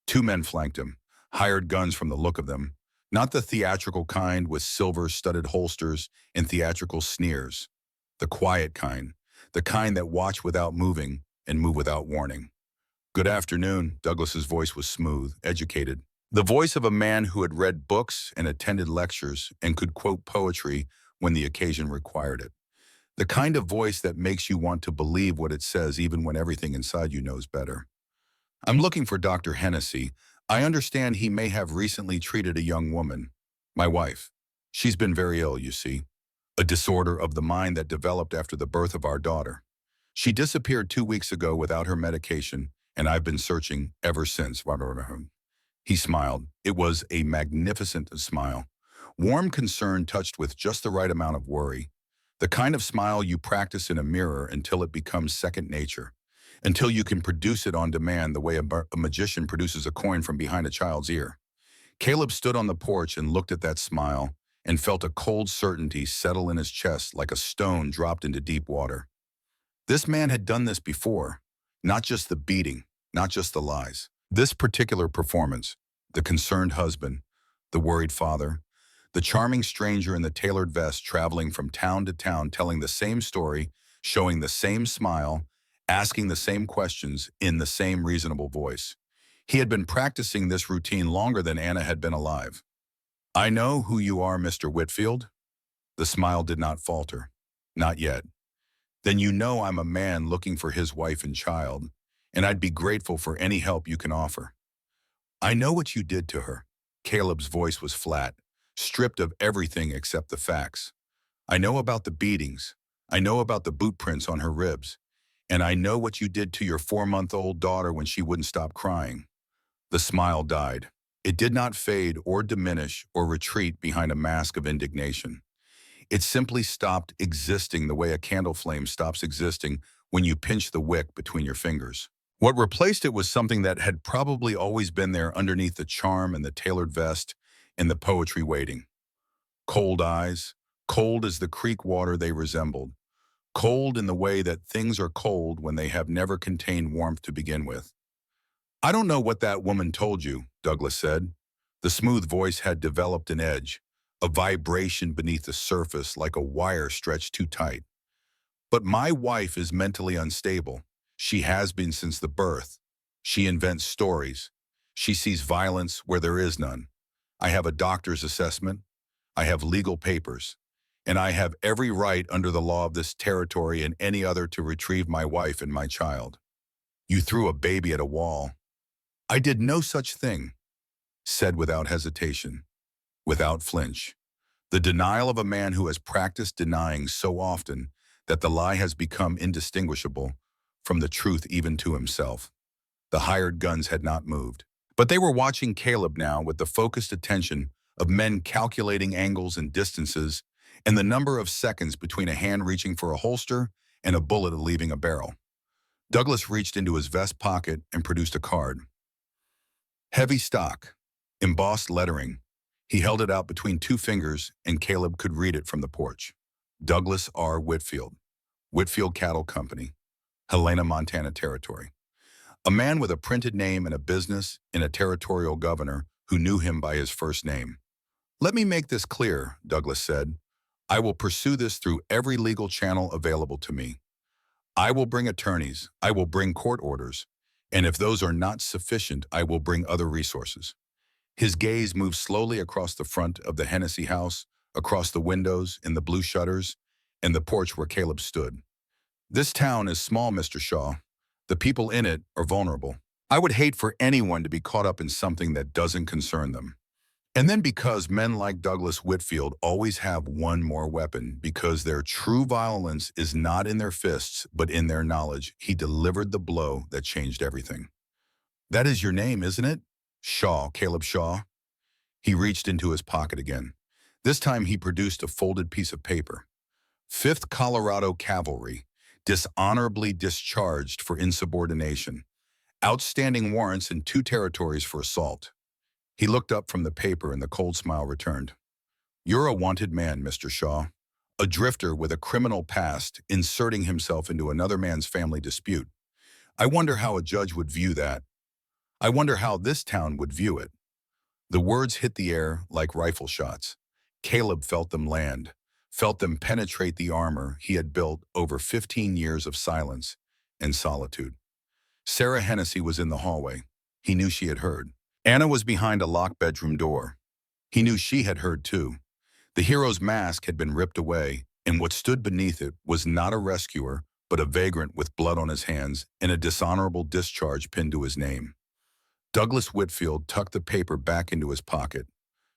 Two men flanked him, hired guns from the look of them, not the theatrical kind with silver-studded holsters and theatrical sneers, the quiet kind, the kind that watch without moving and move without warning. Good afternoon. Douglas's voice was smooth, educated. The voice of a man who had read books and attended lectures and could quote poetry when the occasion required it. The kind of voice that makes you want to believe what it says even when everything inside you knows better. I'm looking for Dr. Hennessy. I understand he may have recently treated a young woman, my wife. She's been very ill, you see. A disorder of the mind that developed after the birth of our daughter. She disappeared 2 weeks ago without her medication, and I've been searching ever since. He smiled. It was a magnificent smile. Warm concern touched with just the right amount of worry. The kind of smile you practice in a mirror until it becomes second nature. Until you can produce it on demand the way a magician produces a coin from behind a child's ear. Caleb stood on the porch and looked at that smile and felt a cold certainty settle in his chest like a stone dropped into deep water. This man had done this before. Not just the beating, not just the lies. This particular performance, the concerned husband, the worried father, the charming stranger in the tailored vest traveling from town to town telling the same story, showing the same smile, asking the same questions in the same reasonable voice. He had been practicing this routine longer than Anna had been alive. I know who you are, Mr. Whitfield. The smile did not falter. Not yet. Then you know I'm a man looking for his wife and child, and I'd be grateful for any help you can offer. I know what you did to her. Caleb's voice was flat, stripped of everything except the facts. I know about the beatings. I know about the boot prints on her ribs. And I know what you did to your 4-month-old daughter when she wouldn't stop crying. The smile died. It did not fade or diminish or retreat behind a mask of indignation. It simply stopped existing the way a candle flame stops existing when you pinch the wick between your fingers. What replaced it was something that had probably always been there underneath the charm and the tailored vest and the poetry waiting. Cold eyes, cold as the creek water they resembled. Cold in the way that things are cold when they have never contained warmth to begin with. I don't know what that woman told you, Douglas said. The smooth voice had developed an edge, a vibration beneath the surface like a wire stretched too tight. But my wife is mentally unstable. She has been since the birth. She invents stories. She sees violence where there is none. I have a doctor's assessment. I have legal papers. And I have every right under the law of this territory and any other to retrieve my wife and my child. You threw a baby at a wall. I did no such thing, said without hesitation, without flinch. The denial of a man who has practiced denying so often that the lie has become indistinguishable from the truth even to himself. The hired guns had not moved, but they were watching Caleb now with the focused attention of men calculating angles and distances and the number of seconds between a hand reaching for a holster and a bullet leaving a barrel. Douglas reached into his vest pocket and produced a card. Heavy stock, embossed lettering. He held it out between two fingers and Caleb could read it from the porch. Douglas R. Whitfield, Whitfield Cattle Company, Helena, Montana Territory. A man with a printed name and a business and a territorial governor who knew him by his first name. Let me make this clear, Douglas said. I will pursue this through every legal channel available to me. I will bring attorneys, I will bring court orders, and if those are not sufficient, I will bring other resources. His gaze moved slowly across the front of the Hennessy house, across the windows and the blue shutters, and the porch where Caleb stood. This town is small, Mr. Shaw. The people in it are vulnerable. I would hate for anyone to be caught up in something that doesn't concern them. And then because men like Douglas Whitfield always have one more weapon, because their true violence is not in their fists, but in their knowledge, he delivered the blow that changed everything. That is your name, isn't it? Shaw, Caleb Shaw. He reached into his pocket again. This time he produced a folded piece of paper. 5th Colorado Cavalry, dishonorably discharged for insubordination. Outstanding warrants in 2 territories for assault. He looked up from the paper and the cold smile returned. You're a wanted man, Mr. Shaw. A drifter with a criminal past inserting himself into another man's family dispute. I wonder how a judge would view that. I wonder how this town would view it. The words hit the air like rifle shots. Caleb felt them land, felt them penetrate the armor he had built over 15 years of silence and solitude. Sarah Hennessy was in the hallway. He knew she had heard. Anna was behind a locked bedroom door. He knew she had heard too. The hero's mask had been ripped away, and what stood beneath it was not a rescuer, but a vagrant with blood on his hands and a dishonorable discharge pinned to his name. Douglas Whitfield tucked the paper back into his pocket,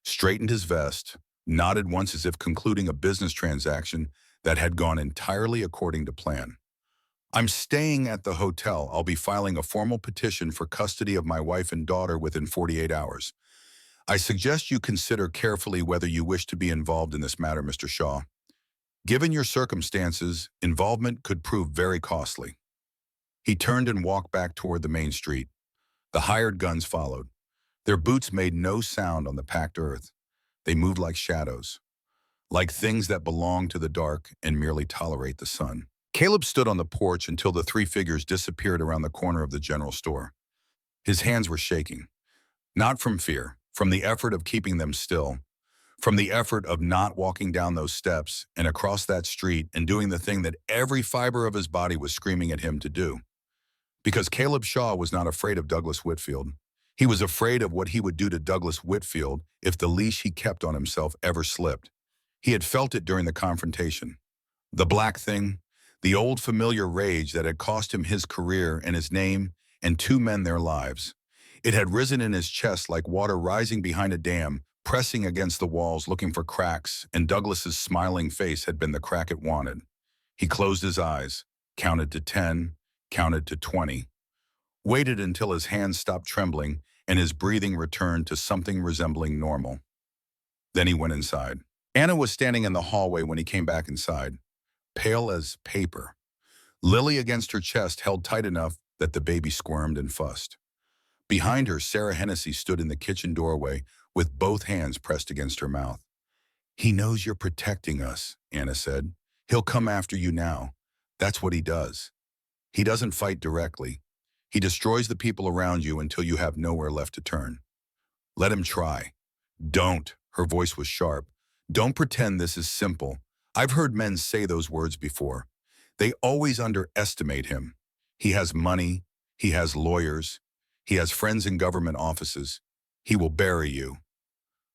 straightened his vest, nodded once as if concluding a business transaction that had gone entirely according to plan. I'm staying at the hotel. I'll be filing a formal petition for custody of my wife and daughter within 48 hours. I suggest you consider carefully whether you wish to be involved in this matter, Mr. Shaw. Given your circumstances, involvement could prove very costly. He turned and walked back toward the main street. The hired guns followed. Their boots made no sound on the packed earth. They moved like shadows, like things that belong to the dark and merely tolerate the sun. Caleb stood on the porch until the 3 figures disappeared around the corner of the general store. His hands were shaking, not from fear, from the effort of keeping them still, from the effort of not walking down those steps and across that street and doing the thing that every fiber of his body was screaming at him to do. Because Caleb Shaw was not afraid of Douglas Whitfield. He was afraid of what he would do to Douglas Whitfield if the leash he kept on himself ever slipped. He had felt it during the confrontation. The black thing, the old familiar rage that had cost him his career and his name and 2 men their lives. It had risen in his chest like water rising behind a dam, pressing against the walls looking for cracks, and Douglas's smiling face had been the crack it wanted. He closed his eyes, counted to 10, counted to 20, waited until his hands stopped trembling and his breathing returned to something resembling normal. Then he went inside. Anna was standing in the hallway when he came back inside, pale as paper. Lily against her chest held tight enough that the baby squirmed and fussed. Behind her, Sarah Hennessy stood in the kitchen doorway with both hands pressed against her mouth. He knows you're protecting us, Anna said. He'll come after you now. That's what he does. He doesn't fight directly. He destroys the people around you until you have nowhere left to turn. Let him try. Don't. Her voice was sharp. Don't pretend this is simple. I've heard men say those words before. They always underestimate him. He has money. He has lawyers. He has friends in government offices. He will bury you.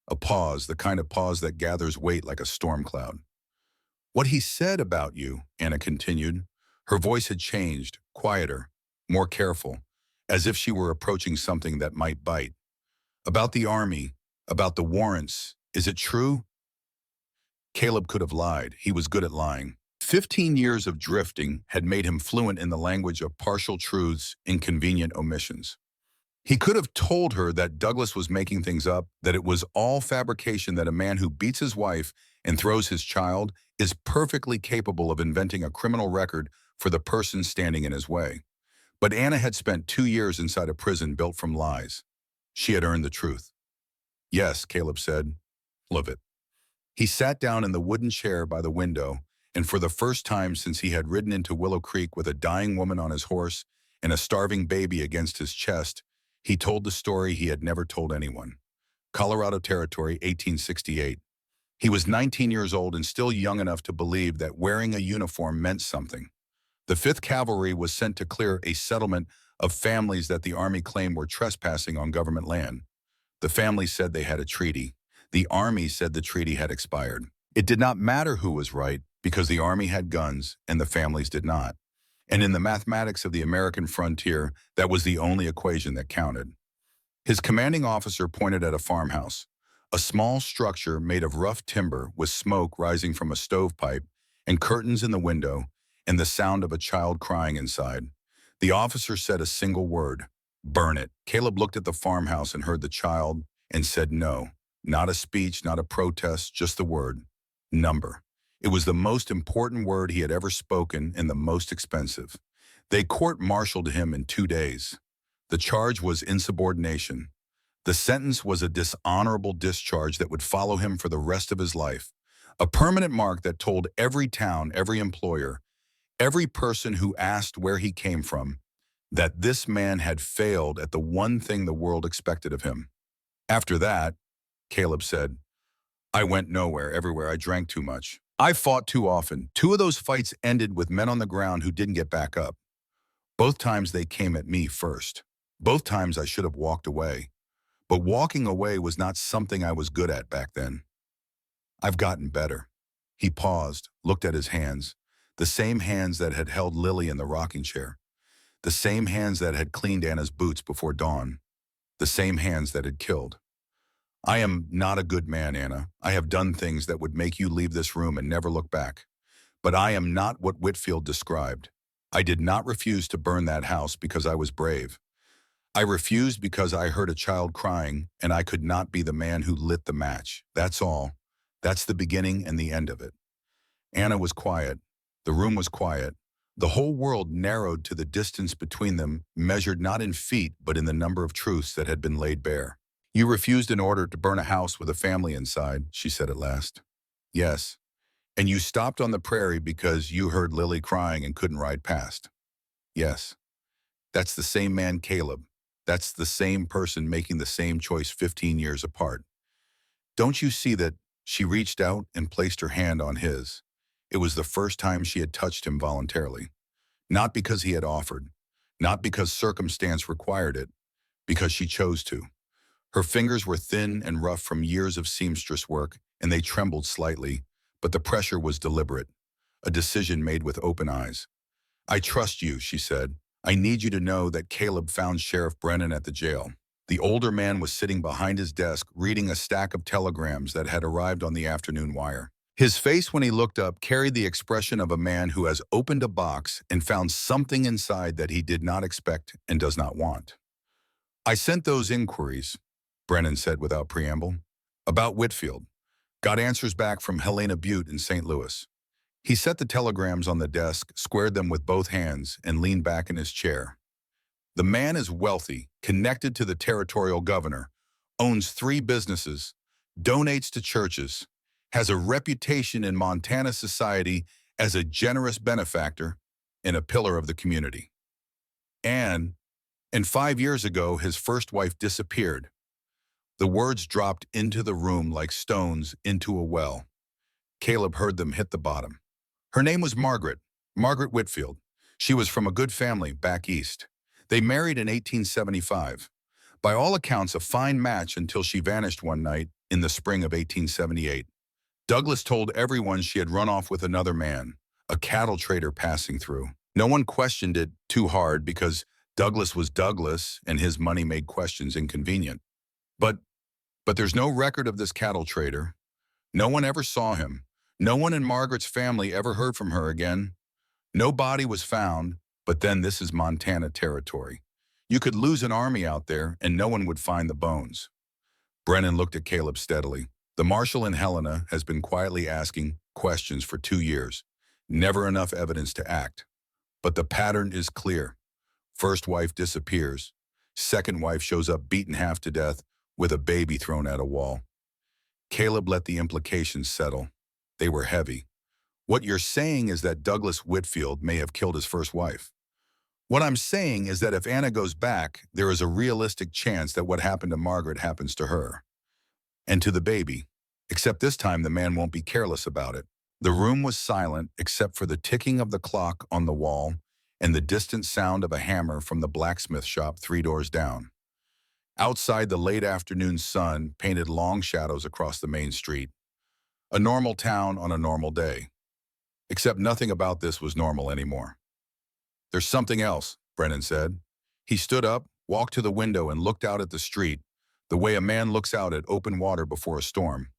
A pause, the kind of pause that gathers weight like a storm cloud. What he said about you, Anna continued. Her voice had changed, quieter, more careful, as if she were approaching something that might bite. About the army, about the warrants, is it true? Caleb could have lied. He was good at lying. 15 years of drifting had made him fluent in the language of partial truths, inconvenient omissions. He could have told her that Douglas was making things up, that it was all fabrication, that a man who beats his wife and throws his child is perfectly capable of inventing a criminal record for the person standing in his way. But Anna had spent 2 years inside a prison built from lies. She had earned the truth. Yes, Caleb said. Love it. He sat down in the wooden chair by the window, and for the first time since he had ridden into Willow Creek with a dying woman on his horse and a starving baby against his chest, he told the story he had never told anyone. Colorado Territory, 1868. He was 19 years old and still young enough to believe that wearing a uniform meant something. The 5th Cavalry was sent to clear a settlement of families that the Army claimed were trespassing on government land. The families said they had a treaty. The Army said the treaty had expired. It did not matter who was right because the Army had guns and the families did not. And in the mathematics of the American frontier, that was the only equation that counted. His commanding officer pointed at a farmhouse, a small structure made of rough timber with smoke rising from a stovepipe and curtains in the window and the sound of a child crying inside. The officer said a single word, burn it. Caleb looked at the farmhouse and heard the child and said no, Not a speech, not a protest, just the word. Number. It was the most important word he had ever spoken and the most expensive. They court-martialed him in 2 days. The charge was insubordination. The sentence was a dishonorable discharge that would follow him for the rest of his life. A permanent mark that told every town, every employer, every person who asked where he came from, that this man had failed at the one thing the world expected of him. After that, Caleb said, I went nowhere, everywhere. I drank too much. I fought too often. 2 of those fights ended with men on the ground who didn't get back up. Both times they came at me first. Both times I should have walked away. But walking away was not something I was good at back then. I've gotten better. He paused, looked at his hands, the same hands that had held Lily in the rocking chair, the same hands that had cleaned Anna's boots before dawn, the same hands that had killed. I am not a good man, Anna. I have done things that would make you leave this room and never look back. But I am not what Whitfield described. I did not refuse to burn that house because I was brave. I refused because I heard a child crying and I could not be the man who lit the match. That's all. That's the beginning and the end of it. Anna was quiet. The room was quiet. The whole world narrowed to the distance between them, measured not in feet but in the number of truths that had been laid bare. You refused an order to burn a house with a family inside, she said at last. Yes. And you stopped on the prairie because you heard Lily crying and couldn't ride past. Yes. That's the same man, Caleb. That's the same person making the same choice 15 years apart. Don't you see that she reached out and placed her hand on his? It was the first time she had touched him voluntarily. Not because he had offered, not because circumstance required it, because she chose to. Her fingers were thin and rough from years of seamstress work, and they trembled slightly, but the pressure was deliberate, a decision made with open eyes. I trust you, she said. I need you to know that Caleb found Sheriff Brennan at the jail. The older man was sitting behind his desk reading a stack of telegrams that had arrived on the afternoon wire. His face when he looked up carried the expression of a man who has opened a box and found something inside that he did not expect and does not want. I sent those inquiries, Brennan said without preamble, about Whitfield. Got answers back from Helena Butte in St. Louis. He set the telegrams on the desk, squared them with both hands, and leaned back in his chair. The man is wealthy, connected to the territorial governor, owns 3 businesses, donates to churches, has a reputation in Montana society as a generous benefactor and a pillar of the community. And 5 years ago, his first wife disappeared. The words dropped into the room like stones into a well. Caleb heard them hit the bottom. Her name was Margaret Whitfield. She was from a good family back east. They married in 1875. By all accounts, a fine match until she vanished one night in the spring of 1878. Douglas told everyone she had run off with another man, a cattle trader passing through. No one questioned it too hard because Douglas was Douglas and his money made questions inconvenient. But there's no record of this cattle trader. No one ever saw him. No one in Margaret's family ever heard from her again. No body was found, but then this is Montana territory. You could lose an army out there and no one would find the bones. Brennan looked at Caleb steadily. The marshal in Helena has been quietly asking questions for 2 years. Never enough evidence to act. But the pattern is clear. First wife disappears. Second wife shows up beaten half to death with a baby thrown at a wall. Caleb let the implications settle. They were heavy. What you're saying is that Douglas Whitfield may have killed his first wife. What I'm saying is that if Anna goes back, there is a realistic chance that what happened to Margaret happens to her. And to the baby. Except this time the man won't be careless about it. The room was silent except for the ticking of the clock on the wall and the distant sound of a hammer from the blacksmith shop 3 doors down. Outside, the late afternoon sun painted long shadows across the main street. A normal town on a normal day. Except nothing about this was normal anymore. There's something else, Brennan said. He stood up, walked to the window and looked out at the street, the way a man looks out at open water before a storm.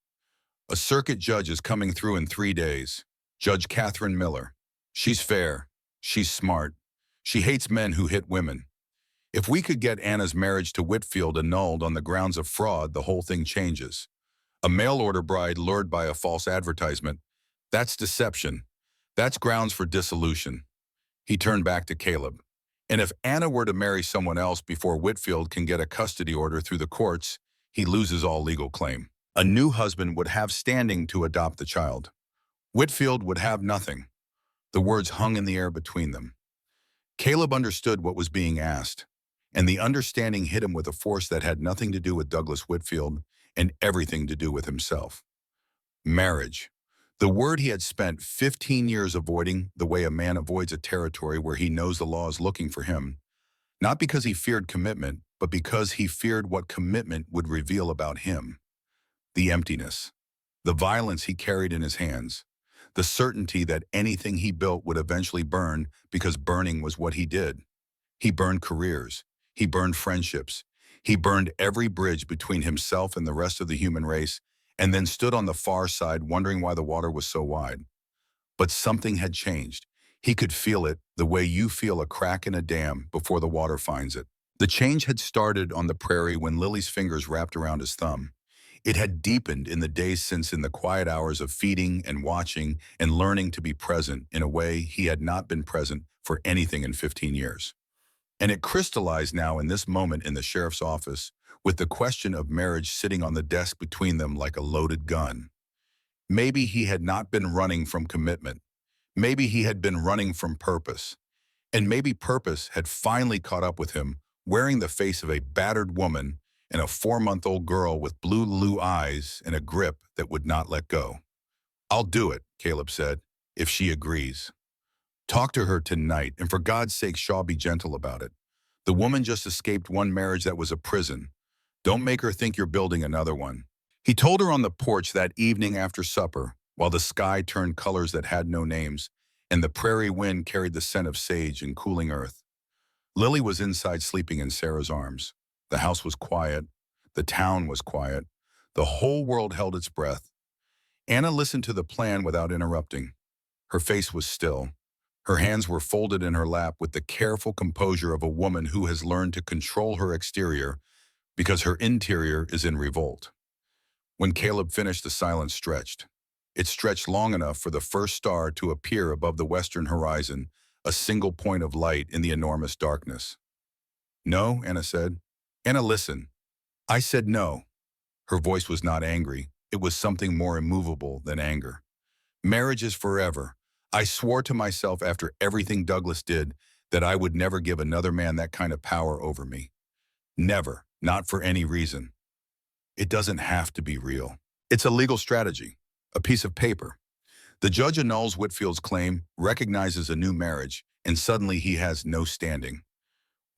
A circuit judge is coming through in 3 days. Judge Catherine Miller. She's fair. She's smart. She hates men who hit women. If we could get Anna's marriage to Whitfield annulled on the grounds of fraud, the whole thing changes. A mail-order bride lured by a false advertisement. That's deception. That's grounds for dissolution. He turned back to Caleb. And if Anna were to marry someone else before Whitfield can get a custody order through the courts, he loses all legal claim. A new husband would have standing to adopt the child. Whitfield would have nothing. The words hung in the air between them. Caleb understood what was being asked, and the understanding hit him with a force that had nothing to do with Douglas Whitfield and everything to do with himself. Marriage. The word he had spent 15 years avoiding the way a man avoids a territory where he knows the law is looking for him, not because he feared commitment, but because he feared what commitment would reveal about him. The emptiness, the violence he carried in his hands, the certainty that anything he built would eventually burn because burning was what he did. He burned careers. He burned friendships. He burned every bridge between himself and the rest of the human race, and then stood on the far side wondering why the water was so wide. But something had changed. He could feel it the way you feel a crack in a dam before the water finds it. The change had started on the prairie when Lily's fingers wrapped around his thumb. It had deepened in the days since, in the quiet hours of feeding and watching and learning to be present in a way he had not been present for anything in 15 years. And it crystallized now in this moment in the sheriff's office, with the question of marriage sitting on the desk between them like a loaded gun. Maybe he had not been running from commitment. Maybe he had been running from purpose. And maybe purpose had finally caught up with him, wearing the face of a battered woman and a 4-month-old girl with blue eyes and a grip that would not let go. "I'll do it," Caleb said, "if she agrees. Talk to her tonight, and for God's sake, Shaw, be gentle about it. The woman just escaped one marriage that was a prison. Don't make her think you're building another one." He told her on the porch that evening after supper, while the sky turned colors that had no names, and the prairie wind carried the scent of sage and cooling earth. Lily was inside sleeping in Sarah's arms. The house was quiet. The town was quiet. The whole world held its breath. Anna listened to the plan without interrupting. Her face was still. Her hands were folded in her lap with the careful composure of a woman who has learned to control her exterior because her interior is in revolt. When Caleb finished, the silence stretched. It stretched long enough for the first star to appear above the western horizon, a single point of light in the enormous darkness. "No," Anna said. "Anna, listen." "I said no." Her voice was not angry. It was something more immovable than anger. "Marriage is forever. I swore to myself after everything Douglas did that I would never give another man that kind of power over me. Never, not for any reason. It doesn't have to be real. It's a legal strategy, a piece of paper. The judge annuls Whitfield's claim, recognizes a new marriage, and suddenly he has no standing.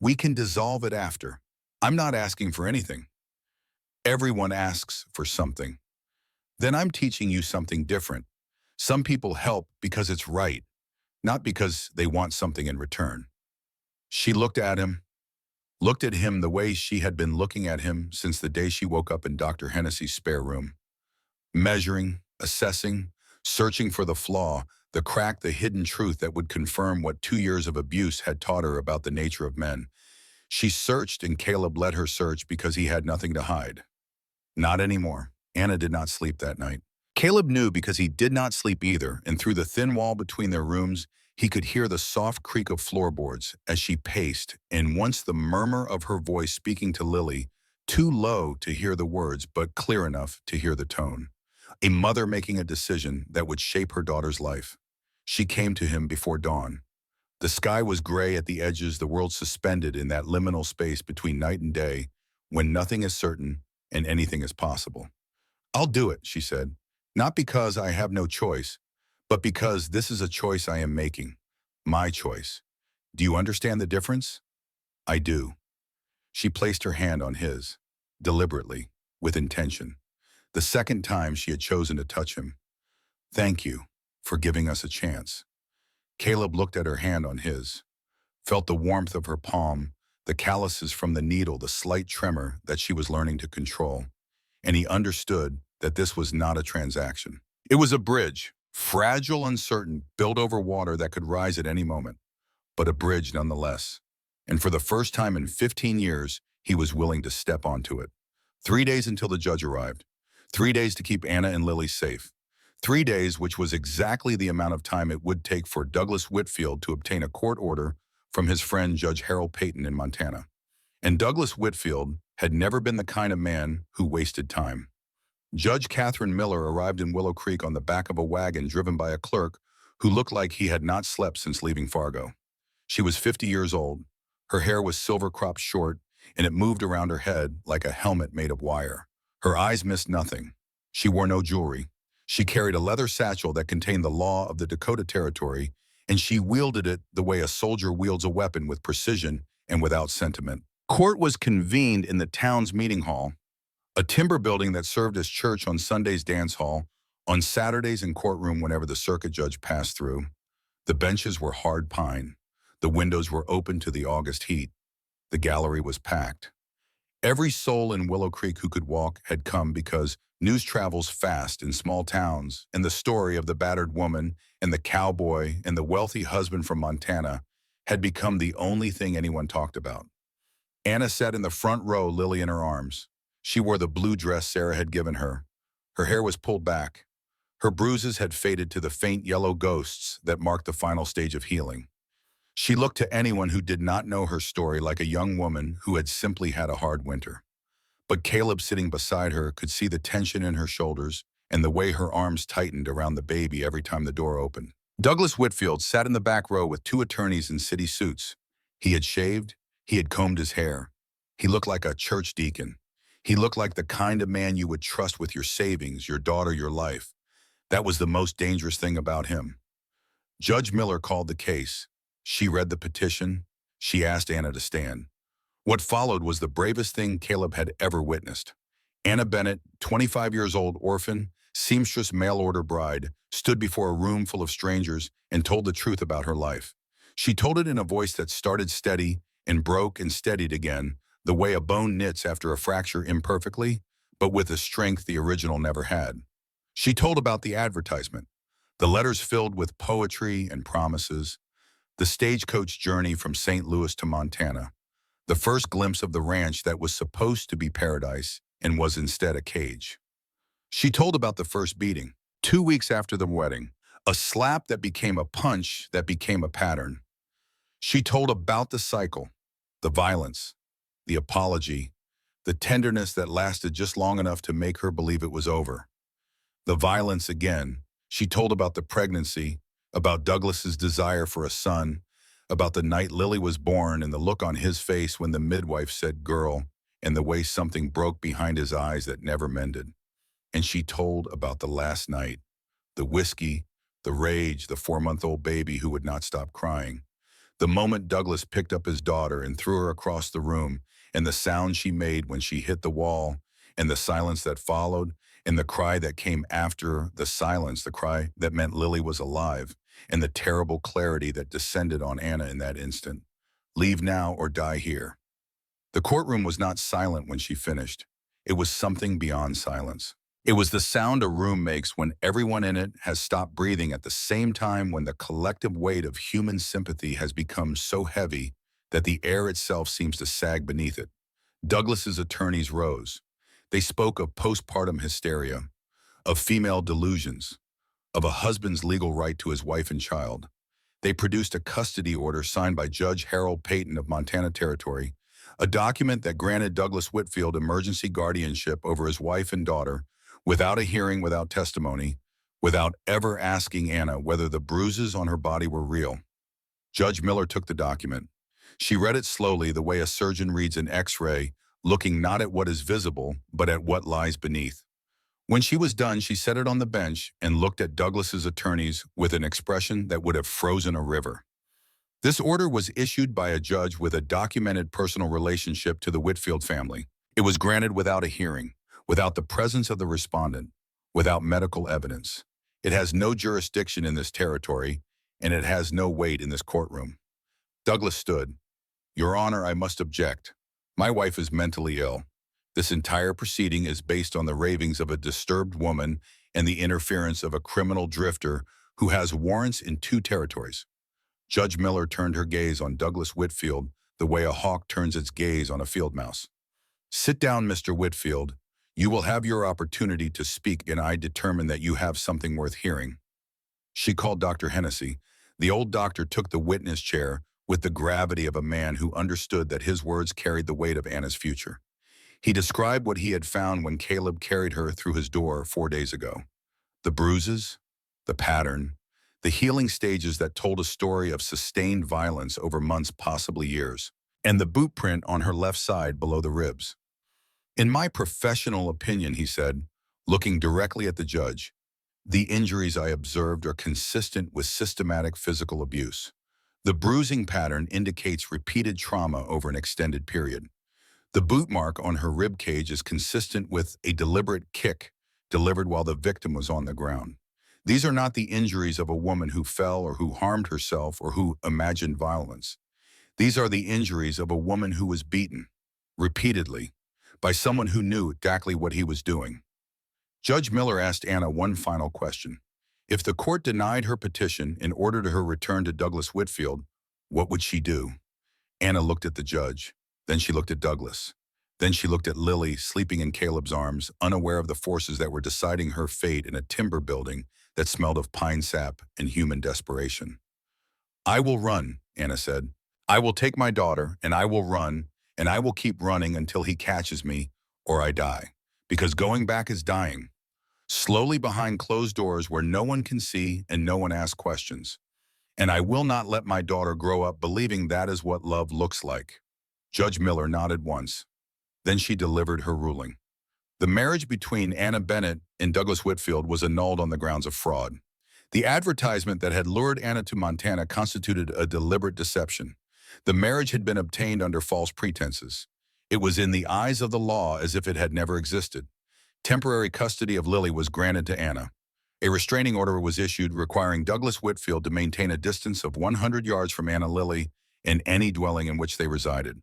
We can dissolve it after. I'm not asking for anything. Everyone asks for something. Then I'm teaching you something different. Some people help because it's right, not because they want something in return." She looked at him the way she had been looking at him since the day she woke up in Dr. Hennessy's spare room. Measuring, assessing, searching for the flaw, the crack, the hidden truth that would confirm what 2 years of abuse had taught her about the nature of men. She searched, and Caleb let her search because he had nothing to hide. Not anymore. Anna did not sleep that night. Caleb knew because he did not sleep either, and through the thin wall between their rooms, he could hear the soft creak of floorboards as she paced, and once the murmur of her voice speaking to Lily, too low to hear the words but clear enough to hear the tone. A mother making a decision that would shape her daughter's life. She came to him before dawn. The sky was gray at the edges, the world suspended in that liminal space between night and day, when nothing is certain and anything is possible. "I'll do it," she said. "Not because I have no choice, but because this is a choice I am making. My choice. Do you understand the difference?" "I do." She placed her hand on his, deliberately, with intention. The second time she had chosen to touch him. "Thank you for giving us a chance." Caleb looked at her hand on his, felt the warmth of her palm, the calluses from the needle, the slight tremor that she was learning to control, and he understood that this was not a transaction. It was a bridge, fragile, uncertain, built over water that could rise at any moment, but a bridge nonetheless. And for the first time in 15 years, he was willing to step onto it. 3 days until the judge arrived. 3 days to keep Anna and Lily safe. 3 days, which was exactly the amount of time it would take for Douglas Whitfield to obtain a court order from his friend Judge Harold Payton in Montana. And Douglas Whitfield had never been the kind of man who wasted time. Judge Catherine Miller arrived in Willow Creek on the back of a wagon driven by a clerk who looked like he had not slept since leaving Fargo. She was 50 years old. Her hair was silver cropped short, and it moved around her head like a helmet made of wire. Her eyes missed nothing. She wore no jewelry. She carried a leather satchel that contained the law of the Dakota Territory, and she wielded it the way a soldier wields a weapon, with precision and without sentiment. Court was convened in the town's meeting hall, a timber building that served as church on Sundays, dance hall, on Saturdays and courtroom whenever the circuit judge passed through. The benches were hard pine. The windows were open to the August heat. The gallery was packed. Every soul in Willow Creek who could walk had come, because news travels fast in small towns, and the story of the battered woman and the cowboy and the wealthy husband from Montana had become the only thing anyone talked about. Anna sat in the front row, Lily in her arms. She wore the blue dress Sarah had given her. Her hair was pulled back. Her bruises had faded to the faint yellow ghosts that marked the final stage of healing. She looked to anyone who did not know her story like a young woman who had simply had a hard winter. But Caleb, sitting beside her, could see the tension in her shoulders and the way her arms tightened around the baby every time the door opened. Douglas Whitfield sat in the back row with two attorneys in city suits. He had shaved. He had combed his hair. He looked like a church deacon. He looked like the kind of man you would trust with your savings, your daughter, your life. That was the most dangerous thing about him. Judge Miller called the case. She read the petition. She asked Anna to stand. What followed was the bravest thing Caleb had ever witnessed. Anna Bennett, 25 years old, orphan, seamstress, mail-order bride, stood before a room full of strangers and told the truth about her life. She told it in a voice that started steady and broke and steadied again, the way a bone knits after a fracture, imperfectly, but with a strength the original never had. She told about the advertisement, the letters filled with poetry and promises, the stagecoach journey from St. Louis to Montana, the first glimpse of the ranch that was supposed to be paradise and was instead a cage. She told about the first beating, 2 weeks after the wedding, a slap that became a punch that became a pattern. She told about the cycle, the violence, the apology, the tenderness that lasted just long enough to make her believe it was over. The violence again. She told about the pregnancy, about Douglas's desire for a son, about the night Lily was born and the look on his face when the midwife said girl, and the way something broke behind his eyes that never mended. And she told about the last night, the whiskey, the rage, the 4-month-old baby who would not stop crying. The moment Douglas picked up his daughter and threw her across the room, and the sound she made when she hit the wall, and the silence that followed, and the cry that came after the silence, the cry that meant Lily was alive, and the terrible clarity that descended on Anna in that instant. Leave now or die here. The courtroom was not silent when she finished. It was something beyond silence. It was the sound a room makes when everyone in it has stopped breathing at the same time, when the collective weight of human sympathy has become so heavy that the air itself seems to sag beneath it. Douglas's attorneys rose. They spoke of postpartum hysteria, of female delusions, of a husband's legal right to his wife and child. They produced a custody order signed by Judge Harold Payton of Montana Territory, a document that granted Douglas Whitfield emergency guardianship over his wife and daughter, without a hearing, without testimony, without ever asking Anna whether the bruises on her body were real. Judge Miller took the document. She read it slowly, the way a surgeon reads an X-ray, looking not at what is visible, but at what lies beneath. When she was done, she set it on the bench and looked at Douglas's attorneys with an expression that would have frozen a river. This order was issued by a judge with a documented personal relationship to the Whitfield family. It was granted without a hearing, without the presence of the respondent, without medical evidence. It has no jurisdiction in this territory, and it has no weight in this courtroom. Douglas stood. Your Honor, I must object. My wife is mentally ill. This entire proceeding is based on the ravings of a disturbed woman and the interference of a criminal drifter who has warrants in 2 territories. Judge Miller turned her gaze on Douglas Whitfield the way a hawk turns its gaze on a field mouse. Sit down, Mr. Whitfield. You will have your opportunity to speak, and I determine that you have something worth hearing." She called Dr. Hennessy. The old doctor took the witness chair with the gravity of a man who understood that his words carried the weight of Anna's future. He described what he had found when Caleb carried her through his door 4 days ago. The bruises, the pattern, the healing stages that told a story of sustained violence over months, possibly years, and the boot print on her left side below the ribs. "In my professional opinion," he said, looking directly at the judge, "the injuries I observed are consistent with systematic physical abuse. The bruising pattern indicates repeated trauma over an extended period. The boot mark on her rib cage is consistent with a deliberate kick delivered while the victim was on the ground. These are not the injuries of a woman who fell or who harmed herself or who imagined violence. These are the injuries of a woman who was beaten, repeatedly, by someone who knew exactly what he was doing." Judge Miller asked Anna one final question. If the court denied her petition and ordered her return to Douglas Whitfield, what would she do? Anna looked at the judge. Then she looked at Douglas. Then she looked at Lily, sleeping in Caleb's arms, unaware of the forces that were deciding her fate in a timber building that smelled of pine sap and human desperation. "I will run," Anna said. "I will take my daughter, and I will run, and I will keep running until he catches me or I die. Because going back is dying. Slowly behind closed doors where no one can see and no one asks questions. And I will not let my daughter grow up believing that is what love looks like." Judge Miller nodded once. Then she delivered her ruling. The marriage between Anna Bennett and Douglas Whitfield was annulled on the grounds of fraud. The advertisement that had lured Anna to Montana constituted a deliberate deception. The marriage had been obtained under false pretenses. It was in the eyes of the law as if it had never existed. Temporary custody of Lily was granted to Anna. A restraining order was issued requiring Douglas Whitfield to maintain a distance of 100 yards from Anna Lily in any dwelling in which they resided.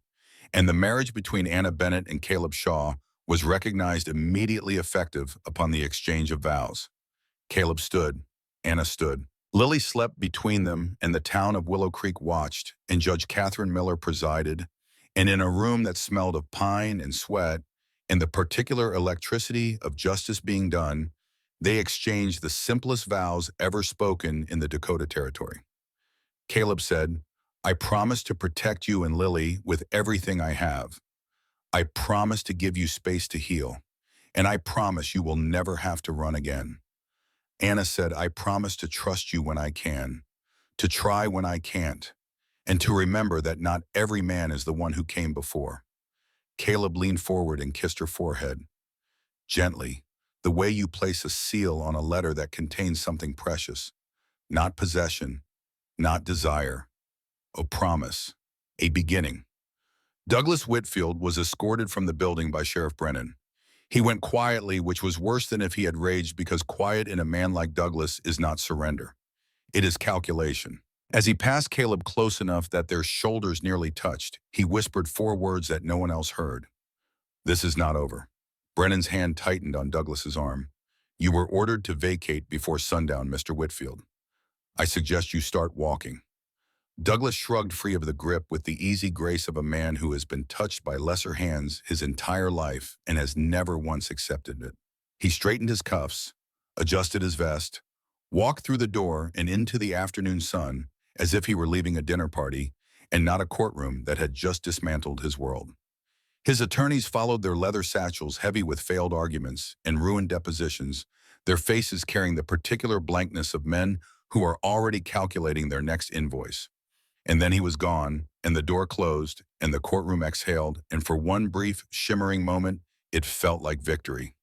And the marriage between Anna Bennett and Caleb Shaw was recognized immediately effective upon the exchange of vows. Caleb stood. Anna stood. Lily slept between them, and the town of Willow Creek watched, and Judge Catherine Miller presided, and in a room that smelled of pine and sweat, and the particular electricity of justice being done, they exchanged the simplest vows ever spoken in the Dakota Territory. Caleb said, "I promise to protect you and Lily with everything I have. I promise to give you space to heal, and I promise you will never have to run again." Anna said, "I promise to trust you when I can, to try when I can't, and to remember that not every man is the one who came before." Caleb leaned forward and kissed her forehead. Gently, the way you place a seal on a letter that contains something precious, not possession, not desire, a promise, a beginning. Douglas Whitfield was escorted from the building by Sheriff Brennan. He went quietly, which was worse than if he had raged, because quiet in a man like Douglas is not surrender. It is calculation. As he passed Caleb close enough that their shoulders nearly touched, he whispered 4 words that no one else heard. "This is not over." Brennan's hand tightened on Douglas's arm. "You were ordered to vacate before sundown, Mr. Whitfield. I suggest you start walking." Douglas shrugged free of the grip with the easy grace of a man who has been touched by lesser hands his entire life and has never once accepted it. He straightened his cuffs, adjusted his vest, walked through the door and into the afternoon sun as if he were leaving a dinner party and not a courtroom that had just dismantled his world. His attorneys followed their leather satchels heavy with failed arguments and ruined depositions, their faces carrying the particular blankness of men who are already calculating their next invoice. And then he was gone, and the door closed, and the courtroom exhaled, and for one brief, shimmering moment, it felt like victory.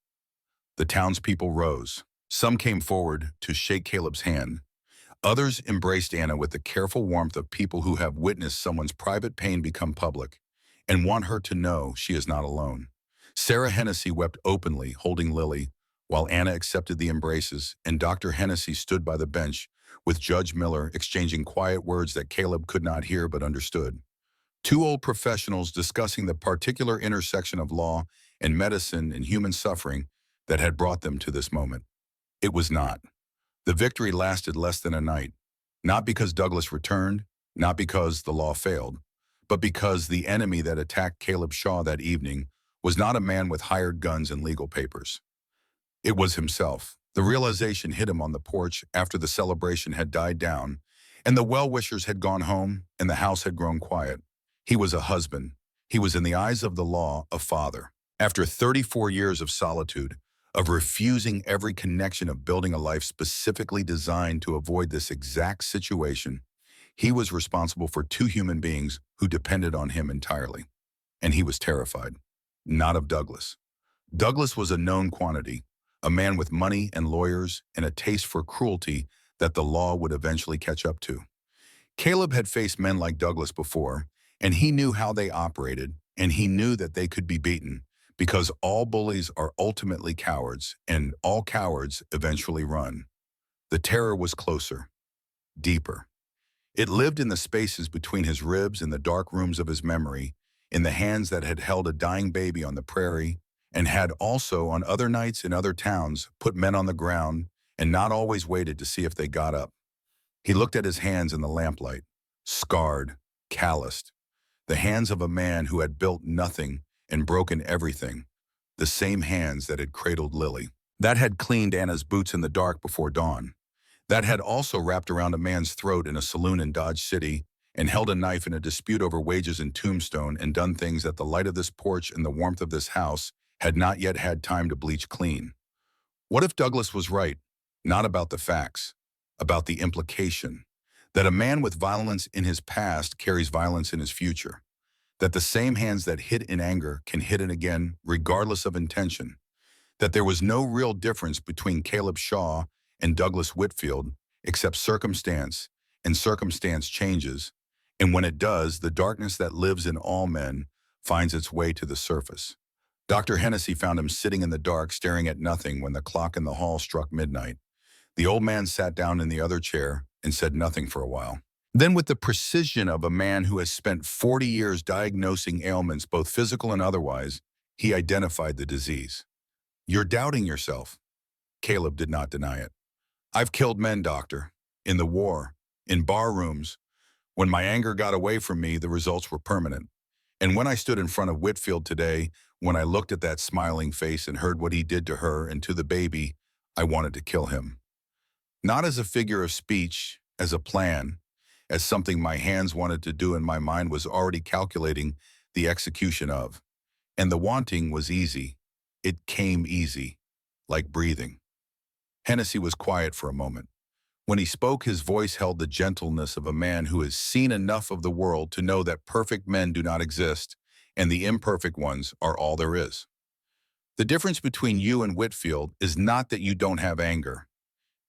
The townspeople rose. Some came forward to shake Caleb's hand. Others embraced Anna with the careful warmth of people who have witnessed someone's private pain become public and want her to know she is not alone. Sarah Hennessy wept openly, holding Lily, while Anna accepted the embraces, and Dr. Hennessy stood by the bench, with Judge Miller exchanging quiet words that Caleb could not hear but understood. 2 old professionals discussing the particular intersection of law and medicine and human suffering that had brought them to this moment. It was not. The victory lasted less than a night, not because Douglas returned, not because the law failed, but because the enemy that attacked Caleb Shaw that evening was not a man with hired guns and legal papers. It was himself. The realization hit him on the porch after the celebration had died down, and the well-wishers had gone home, and the house had grown quiet. He was a husband. He was, in the eyes of the law, a father. After 34 years of solitude, of refusing every connection, of building a life specifically designed to avoid this exact situation, he was responsible for two human beings who depended on him entirely. And he was terrified. Not of Douglas. Douglas was a known quantity, a man with money and lawyers and a taste for cruelty that the law would eventually catch up to. Caleb had faced men like Douglas before, and he knew how they operated, and he knew that they could be beaten, because all bullies are ultimately cowards, and all cowards eventually run. The terror was closer, deeper. It lived in the spaces between his ribs, in the dark rooms of his memory, in the hands that had held a dying baby on the prairie, and had also, on other nights in other towns, put men on the ground and not always waited to see if they got up. He looked at his hands in the lamplight, scarred, calloused, the hands of a man who had built nothing and broken everything, the same hands that had cradled Lily, that had cleaned Anna's boots in the dark before dawn, that had also wrapped around a man's throat in a saloon in Dodge City and held a knife in a dispute over wages in Tombstone and done things that the light of this porch and the warmth of this house had not yet had time to bleach clean. What if Douglas was right? Not about the facts, about the implication, that a man with violence in his past carries violence in his future, that the same hands that hit in anger can hit it again regardless of intention, that there was no real difference between Caleb Shaw and Douglas Whitfield except circumstance, and circumstance changes, and when it does, the darkness that lives in all men finds its way to the surface. Dr. Hennessy found him sitting in the dark, staring at nothing when the clock in the hall struck midnight. The old man sat down in the other chair and said nothing for a while. Then, with the precision of a man who has spent 40 years diagnosing ailments, both physical and otherwise, he identified the disease. "You're doubting yourself." Caleb did not deny it. "I've killed men, doctor. In the war, in bar rooms. When my anger got away from me, the results were permanent. And when I stood in front of Whitfield today, when I looked at that smiling face and heard what he did to her and to the baby, I wanted to kill him. Not as a figure of speech, as a plan, as something my hands wanted to do and my mind was already calculating the execution of. And the wanting was easy. It came easy, like breathing." Hennessy was quiet for a moment. When he spoke, his voice held the gentleness of a man who has seen enough of the world to know that perfect men do not exist, and the imperfect ones are all there is. "The difference between you and Whitfield is not that you don't have anger.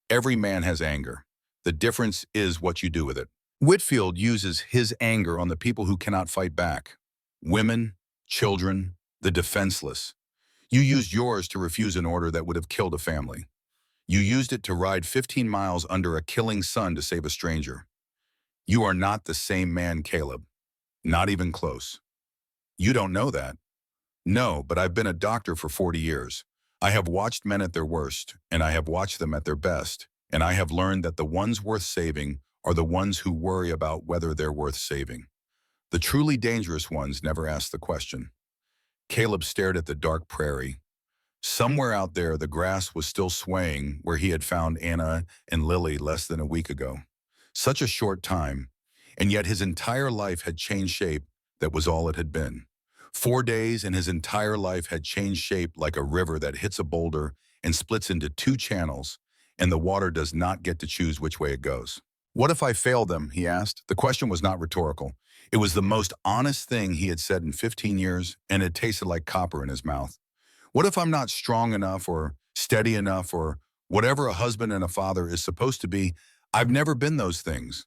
Every man has anger. The difference is what you do with it. Whitfield uses his anger on the people who cannot fight back. Women, children, the defenseless. You used yours to refuse an order that would have killed a family. You used it to ride 15 miles under a killing sun to save a stranger. You are not the same man, Caleb. Not even close. You don't know that. No, but I've been a doctor for 40 years. I have watched men at their worst, and I have watched them at their best, and I have learned that the ones worth saving are the ones who worry about whether they're worth saving. The truly dangerous ones never ask the question." Caleb stared at the dark prairie. Somewhere out there, the grass was still swaying where he had found Anna and Lily less than a week ago. Such a short time, and yet his entire life had changed shape. That was all it had been. 4 days and his entire life had changed shape like a river that hits a boulder and splits into 2 channels, and the water does not get to choose which way it goes. "What if I fail them?" he asked. The question was not rhetorical. It was the most honest thing he had said in 15 years, and it tasted like copper in his mouth. "What if I'm not strong enough or steady enough or whatever a husband and a father is supposed to be? I've never been those things.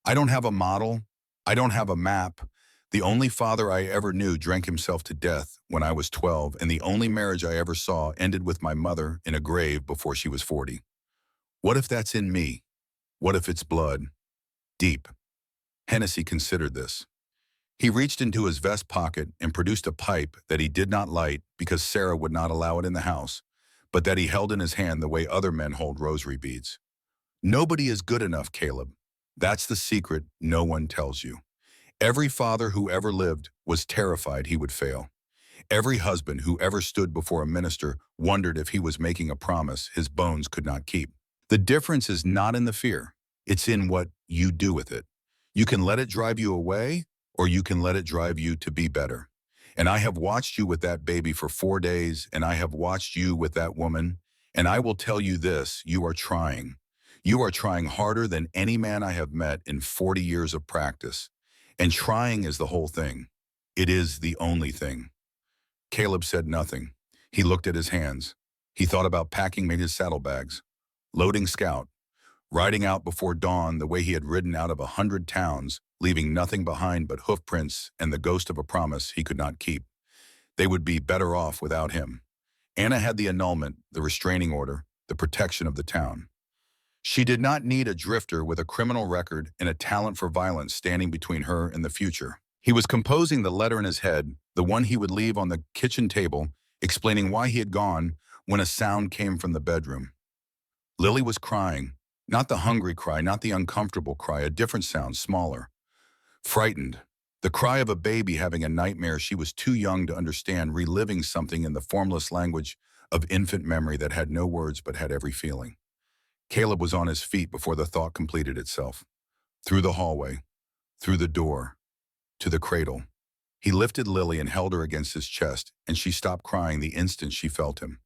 I don't have a model. I don't have a map. The only father I ever knew drank himself to death when I was 12, and the only marriage I ever saw ended with my mother in a grave before she was 40. What if that's in me? What if it's blood? Deep." Hennessy considered this. He reached into his vest pocket and produced a pipe that he did not light because Sarah would not allow it in the house, but that he held in his hand the way other men hold rosary beads. "Nobody is good enough, Caleb. That's the secret no one tells you. Every father who ever lived was terrified he would fail. Every husband who ever stood before a minister wondered if he was making a promise his bones could not keep. The difference is not in the fear. It's in what you do with it. You can let it drive you away, or you can let it drive you to be better. And I have watched you with that baby for 4 days, and I have watched you with that woman, and I will tell you this, you are trying. You are trying harder than any man I have met in 40 years of practice. And trying is the whole thing. It is the only thing. Caleb said nothing. He looked at his hands. He thought about packing his saddlebags, loading Scout, riding out before dawn the way he had ridden out of 100 towns, leaving nothing behind but hoofprints and the ghost of a promise he could not keep. They would be better off without him. Anna had the annulment, the restraining order, the protection of the town. She did not need a drifter with a criminal record and a talent for violence standing between her and the future. He was composing the letter in his head, the one he would leave on the kitchen table, explaining why he had gone when a sound came from the bedroom. Lily was crying, not the hungry cry, not the uncomfortable cry, a different sound, smaller. Frightened. The cry of a baby having a nightmare she was too young to understand, reliving something in the formless language of infant memory that had no words but had every feeling. Caleb was on his feet before the thought completed itself. Through the hallway, through the door, to the cradle. He lifted Lily and held her against his chest, and she stopped crying the instant she felt him.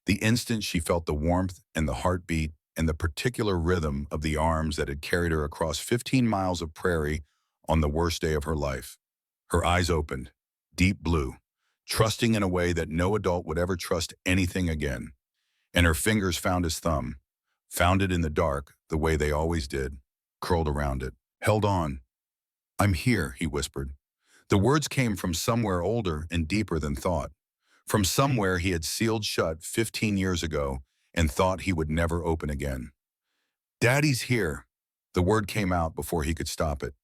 The instant she felt the warmth and the heartbeat and the particular rhythm of the arms that had carried her across 15 miles of prairie on the worst day of her life. Her eyes opened, deep blue, trusting in a way that no adult would ever trust anything again. And her fingers found his thumb, found it in the dark the way they always did, curled around it, held on. "I'm here," he whispered. The words came from somewhere older and deeper than thought, from somewhere he had sealed shut 15 years ago and thought he would never open again. "Daddy's here." The word came out before he could stop it.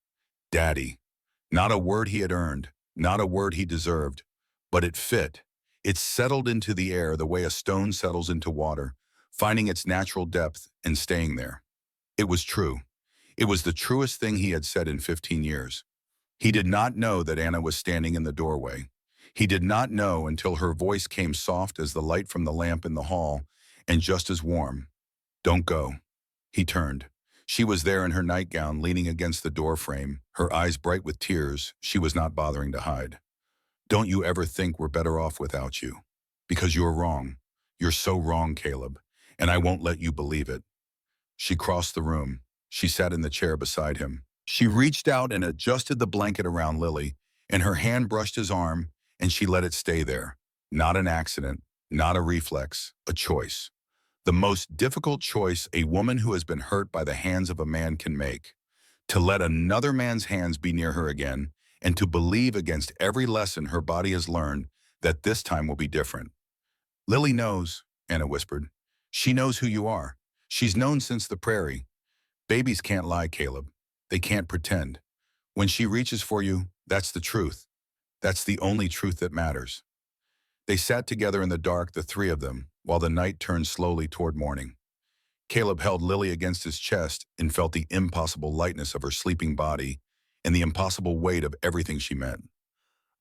Daddy. Not a word he had earned, not a word he deserved, but it fit. It settled into the air the way a stone settles into water, finding its natural depth and staying there. It was true. It was the truest thing he had said in 15 years. He did not know that Anna was standing in the doorway. He did not know until her voice came soft as the light from the lamp in the hall and just as warm. "Don't go." He turned. She was there in her nightgown, leaning against the door frame, her eyes bright with tears she was not bothering to hide. "Don't you ever think we're better off without you. Because you're wrong. You're so wrong, Caleb, and I won't let you believe it." She crossed the room. She sat in the chair beside him. She reached out and adjusted the blanket around Lily, and her hand brushed his arm, and she let it stay there. Not an accident, not a reflex, a choice. The most difficult choice a woman who has been hurt by the hands of a man can make. To let another man's hands be near her again, and to believe against every lesson her body has learned that this time will be different. "Lily knows," Anna whispered. "She knows who you are. She's known since the prairie. Babies can't lie, Caleb. They can't pretend. When she reaches for you, that's the truth. That's the only truth that matters." They sat together in the dark, the three of them, while the night turned slowly toward morning. Caleb held Lily against his chest and felt the impossible lightness of her sleeping body and the impossible weight of everything she meant.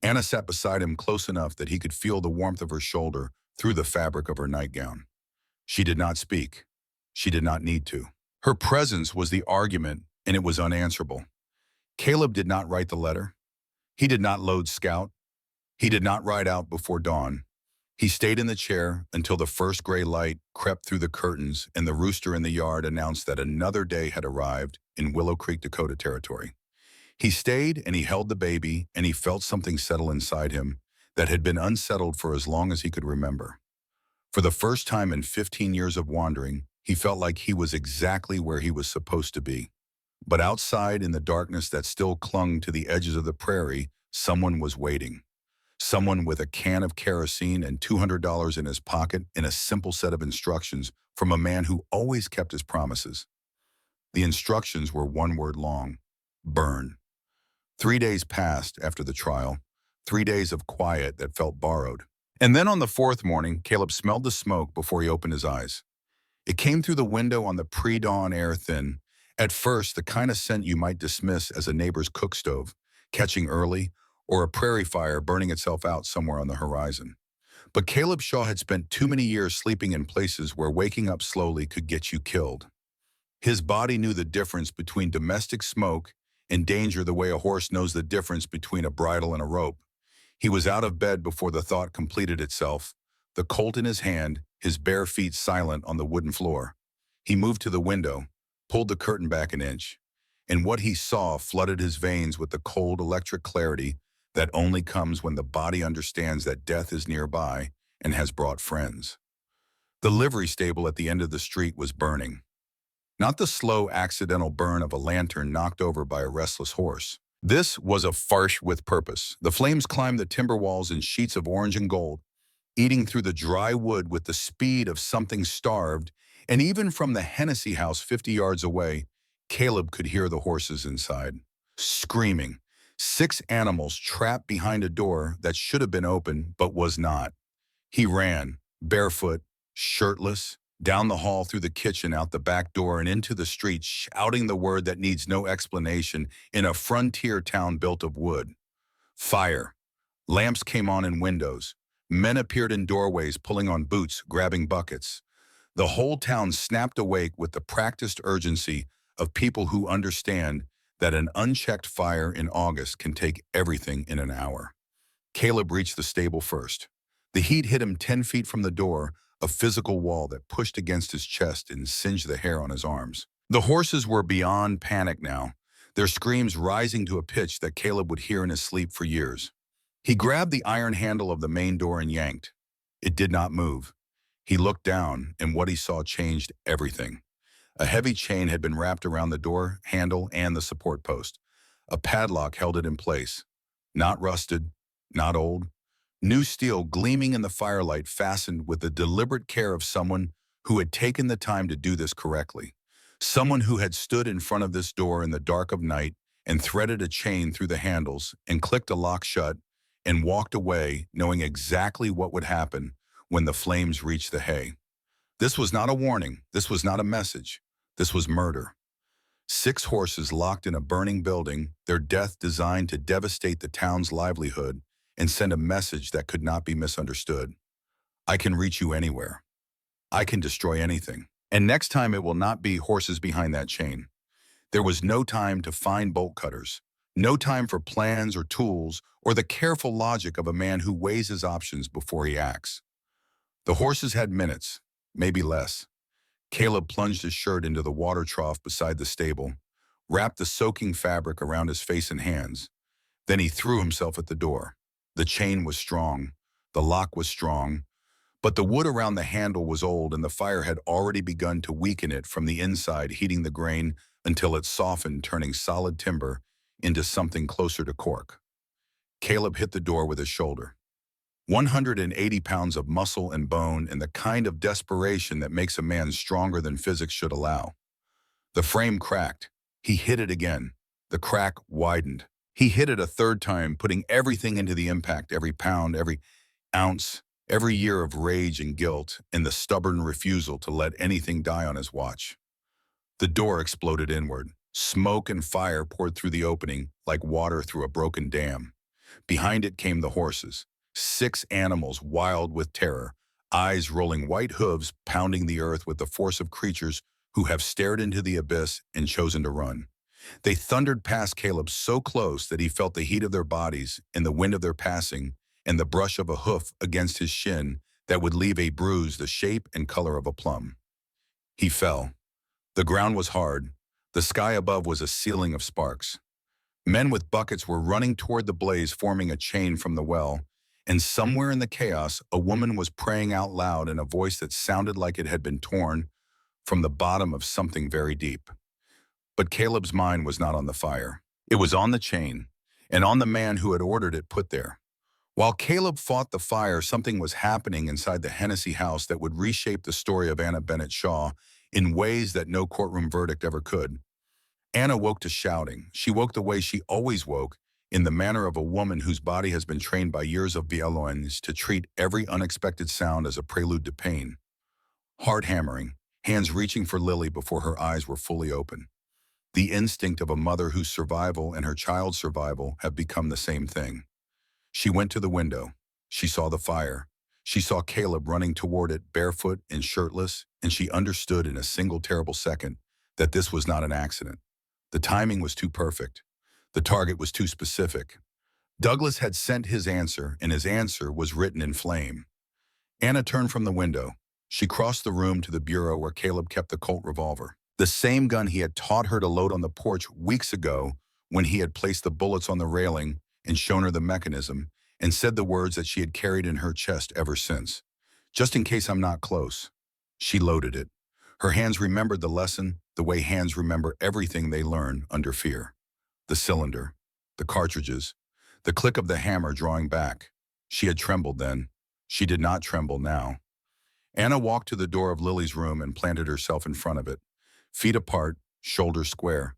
Anna sat beside him close enough that he could feel the warmth of her shoulder through the fabric of her nightgown. She did not speak. She did not need to. Her presence was the argument, and it was unanswerable. Caleb did not write the letter. He did not load Scout. He did not ride out before dawn. He stayed in the chair until the first gray light crept through the curtains and the rooster in the yard announced that another day had arrived in Willow Creek, Dakota territory. He stayed and he held the baby and he felt something settle inside him that had been unsettled for as long as he could remember. For the first time in 15 years of wandering, he felt like he was exactly where he was supposed to be. But outside in the darkness that still clung to the edges of the prairie, someone was waiting. Someone with a can of kerosene and $200 in his pocket and a simple set of instructions from a man who always kept his promises. The instructions were one word long: burn. 3 days passed after the trial, 3 days of quiet that felt borrowed. And then on the fourth morning, Caleb smelled the smoke before he opened his eyes. It came through the window on the pre-dawn air thin, at first the kind of scent you might dismiss as a neighbor's cook stove, catching early, or a prairie fire burning itself out somewhere on the horizon. But Caleb Shaw had spent too many years sleeping in places where waking up slowly could get you killed. His body knew the difference between domestic smoke and danger the way a horse knows the difference between a bridle and a rope. He was out of bed before the thought completed itself, the colt in his hand, his bare feet silent on the wooden floor. He moved to the window, pulled the curtain back an inch, and what he saw flooded his veins with the cold electric clarity that only comes when the body understands that death is nearby and has brought friends. The livery stable at the end of the street was burning. Not the slow, accidental burn of a lantern knocked over by a restless horse. This was a farce with purpose. The flames climbed the timber walls in sheets of orange and gold, eating through the dry wood with the speed of something starved, and even from the Hennessy house 50 yards away, Caleb could hear the horses inside, screaming. 6 animals trapped behind a door that should have been open but was not. He ran, barefoot, shirtless, down the hall through the kitchen, out the back door, and into the street, shouting the word that needs no explanation in a frontier town built of wood. Fire. Lamps came on in windows. Men appeared in doorways, pulling on boots, grabbing buckets. The whole town snapped awake with the practiced urgency of people who understand that an unchecked fire in August can take everything in an hour. Caleb reached the stable first. The heat hit him 10 feet from the door, a physical wall that pushed against his chest and singed the hair on his arms. The horses were beyond panic now, their screams rising to a pitch that Caleb would hear in his sleep for years. He grabbed the iron handle of the main door and yanked. It did not move. He looked down, and what he saw changed everything. A heavy chain had been wrapped around the door handle and the support post. A padlock held it in place. Not rusted, not old. New steel gleaming in the firelight, fastened with the deliberate care of someone who had taken the time to do this correctly. Someone who had stood in front of this door in the dark of night and threaded a chain through the handles and clicked a lock shut and walked away knowing exactly what would happen when the flames reached the hay. This was not a warning. This was not a message. This was murder. 6 horses locked in a burning building, their death designed to devastate the town's livelihood and send a message that could not be misunderstood. I can reach you anywhere. I can destroy anything. And next time it will not be horses behind that chain. There was no time to find bolt cutters, no time for plans or tools or the careful logic of a man who weighs his options before he acts. The horses had minutes, maybe less. Caleb plunged his shirt into the water trough beside the stable, wrapped the soaking fabric around his face and hands. Then he threw himself at the door. The chain was strong, the lock was strong, but the wood around the handle was old and the fire had already begun to weaken it from the inside, heating the grain until it softened, turning solid timber into something closer to cork. Caleb hit the door with his shoulder. 180 pounds of muscle and bone and the kind of desperation that makes a man stronger than physics should allow. The frame cracked. He hit it again. The crack widened. He hit it a third time, putting everything into the impact, every pound, every ounce, every year of rage and guilt, and the stubborn refusal to let anything die on his watch. The door exploded inward. Smoke and fire poured through the opening like water through a broken dam. Behind it came the horses. 6 animals wild with terror, eyes rolling, white hooves pounding the earth with the force of creatures who have stared into the abyss and chosen to run. They thundered past Caleb so close that he felt the heat of their bodies and the wind of their passing and the brush of a hoof against his shin that would leave a bruise the shape and color of a plum. He fell. The ground was hard. The sky above was a ceiling of sparks. Men with buckets were running toward the blaze, forming a chain from the well, and somewhere in the chaos, a woman was praying out loud in a voice that sounded like it had been torn from the bottom of something very deep. But Caleb's mind was not on the fire. It was on the chain, and on the man who had ordered it put there. While Caleb fought the fire, something was happening inside the Hennessy house that would reshape the story of Anna Bennett Shaw in ways that no courtroom verdict ever could. Anna woke to shouting. She woke the way she always woke, in the manner of a woman whose body has been trained by years of violins to treat every unexpected sound as a prelude to pain. Heart hammering, hands reaching for Lily before her eyes were fully open. The instinct of a mother whose survival and her child's survival have become the same thing. She went to the window. She saw the fire. She saw Caleb running toward it barefoot and shirtless, and she understood in a single terrible second that this was not an accident. The timing was too perfect. The target was too specific. Douglas had sent his answer, and his answer was written in flame. Anna turned from the window. She crossed the room to the bureau where Caleb kept the Colt revolver, the same gun he had taught her to load on the porch weeks ago when he had placed the bullets on the railing and shown her the mechanism and said the words that she had carried in her chest ever since. Just in case I'm not close. She loaded it. Her hands remembered the lesson the way hands remember everything they learn under fear. The cylinder, the cartridges, the click of the hammer drawing back. She had trembled then. She did not tremble now. Anna walked to the door of Lily's room and planted herself in front of it, feet apart, shoulders square.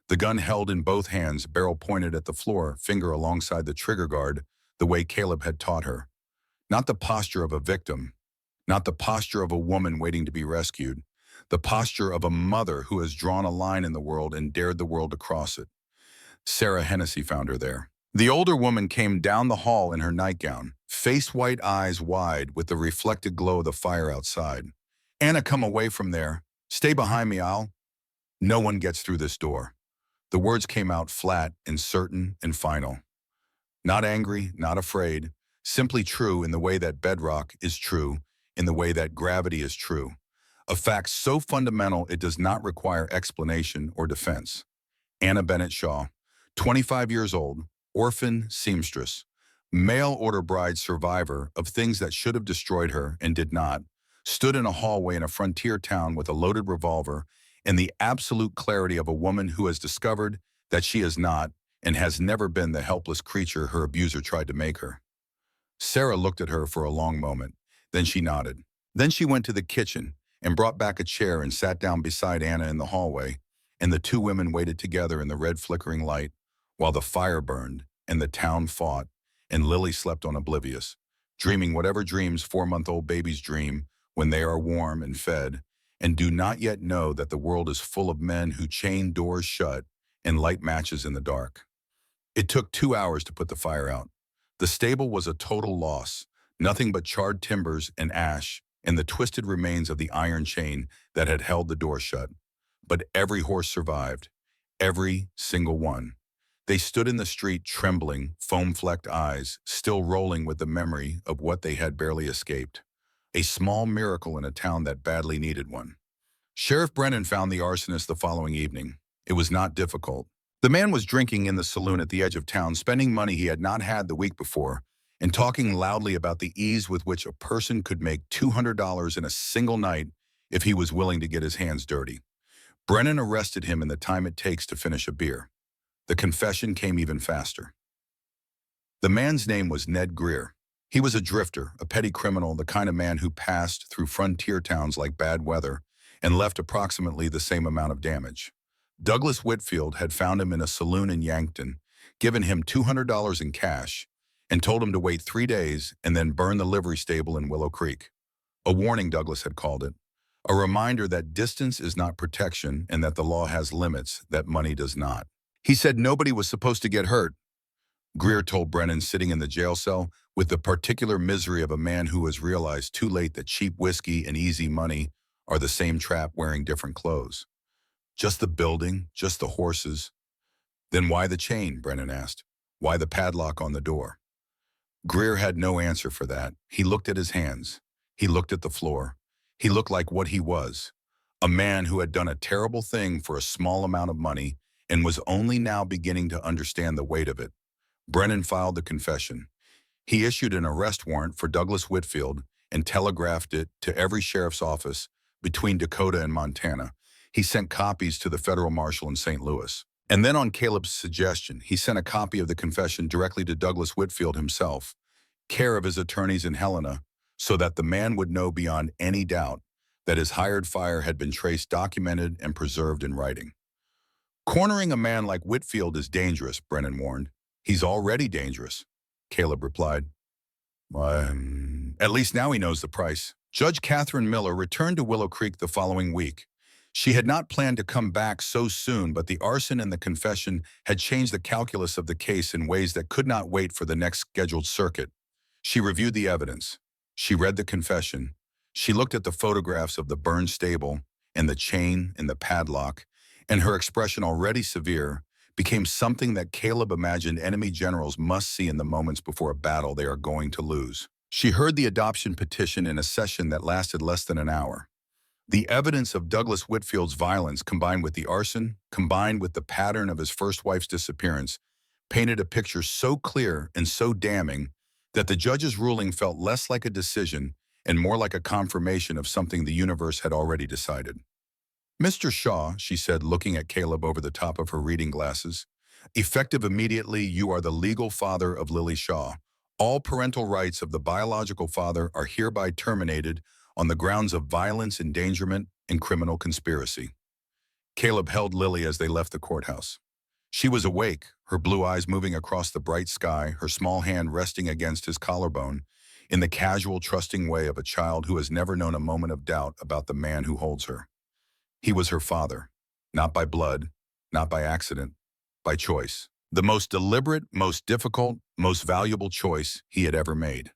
The gun held in both hands, barrel pointed at the floor, finger alongside the trigger guard, the way Caleb had taught her. Not the posture of a victim, not the posture of a woman waiting to be rescued, the posture of a mother who has drawn a line in the world and dared the world to cross it. Sarah Hennessy found her there. The older woman came down the hall in her nightgown, face white, eyes wide with the reflected glow of the fire outside. Anna, come away from there. Stay behind me, Al. No one gets through this door. The words came out flat and certain and final. Not angry, not afraid, simply true in the way that bedrock is true, in the way that gravity is true. A fact so fundamental it does not require explanation or defense. Anna Bennett Shaw, 25 years old, orphan seamstress, mail-order bride survivor of things that should have destroyed her and did not, stood in a hallway in a frontier town with a loaded revolver and the absolute clarity of a woman who has discovered that she is not and has never been the helpless creature her abuser tried to make her. Sarah looked at her for a long moment. Then she nodded. Then she went to the kitchen and brought back a chair and sat down beside Anna in the hallway, and the two women waited together in the red flickering light while the fire burned and the town fought and Lily slept on oblivious, dreaming whatever dreams 4-month-old babies dream when they are warm and fed and do not yet know that the world is full of men who chain doors shut and light matches in the dark. It took 2 hours to put the fire out. The stable was a total loss, nothing but charred timbers and ash and the twisted remains of the iron chain that had held the door shut. But every horse survived, every single one. They stood in the street trembling, foam-flecked eyes, still rolling with the memory of what they had barely escaped. A small miracle in a town that badly needed one. Sheriff Brennan found the arsonist the following evening. It was not difficult. The man was drinking in the saloon at the edge of town, spending money he had not had the week before, and talking loudly about the ease with which a person could make $200 in a single night if he was willing to get his hands dirty. Brennan arrested him in the time it takes to finish a beer. The confession came even faster. The man's name was Ned Greer. He was a drifter, a petty criminal, the kind of man who passed through frontier towns like bad weather and left approximately the same amount of damage. Douglas Whitfield had found him in a saloon in Yankton, given him $200 in cash, and told him to wait 3 days and then burn the livery stable in Willow Creek. A warning, Douglas had called it. A reminder that distance is not protection and that the law has limits that money does not. He said nobody was supposed to get hurt. Greer told Brennan, sitting in the jail cell with the particular misery of a man who has realized too late that cheap whiskey and easy money are the same trap wearing different clothes. Just the building, just the horses. Then why the chain, Brennan asked. Why the padlock on the door? Greer had no answer for that. He looked at his hands. He looked at the floor. He looked like what he was, a man who had done a terrible thing for a small amount of money and was only now beginning to understand the weight of it. Brennan filed the confession. He issued an arrest warrant for Douglas Whitfield and telegraphed it to every sheriff's office between Dakota and Montana. He sent copies to the federal marshal in St. Louis. And then on Caleb's suggestion, he sent a copy of the confession directly to Douglas Whitfield himself, care of his attorneys in Helena, so that the man would know beyond any doubt that his hired fire had been traced, documented, and preserved in writing. Cornering a man like Whitfield is dangerous, Brennan warned. He's already dangerous, Caleb replied. At least now he knows the price. Judge Catherine Miller returned to Willow Creek the following week. She had not planned to come back so soon, but the arson and the confession had changed the calculus of the case in ways that could not wait for the next scheduled circuit. She reviewed the evidence. She read the confession. She looked at the photographs of the burned stable and the chain and the padlock, and her expression, already severe, became something that Caleb imagined enemy generals must see in the moments before a battle they are going to lose. She heard the adoption petition in a session that lasted less than an hour. The evidence of Douglas Whitfield's violence, combined with the arson, combined with the pattern of his first wife's disappearance, painted a picture so clear and so damning that the judge's ruling felt less like a decision and more like a confirmation of something the universe had already decided. "Mr. Shaw," she said, looking at Caleb over the top of her reading glasses, "effective immediately, you are the legal father of Lily Shaw. All parental rights of the biological father are hereby terminated on the grounds of violence, endangerment, and criminal conspiracy." Caleb held Lily as they left the courthouse. She was awake, her blue eyes moving across the bright sky, her small hand resting against his collarbone, in the casual, trusting way of a child who has never known a moment of doubt about the man who holds her. He was her father, not by blood, not by accident, by choice. The most deliberate, most difficult, most valuable choice he had ever made.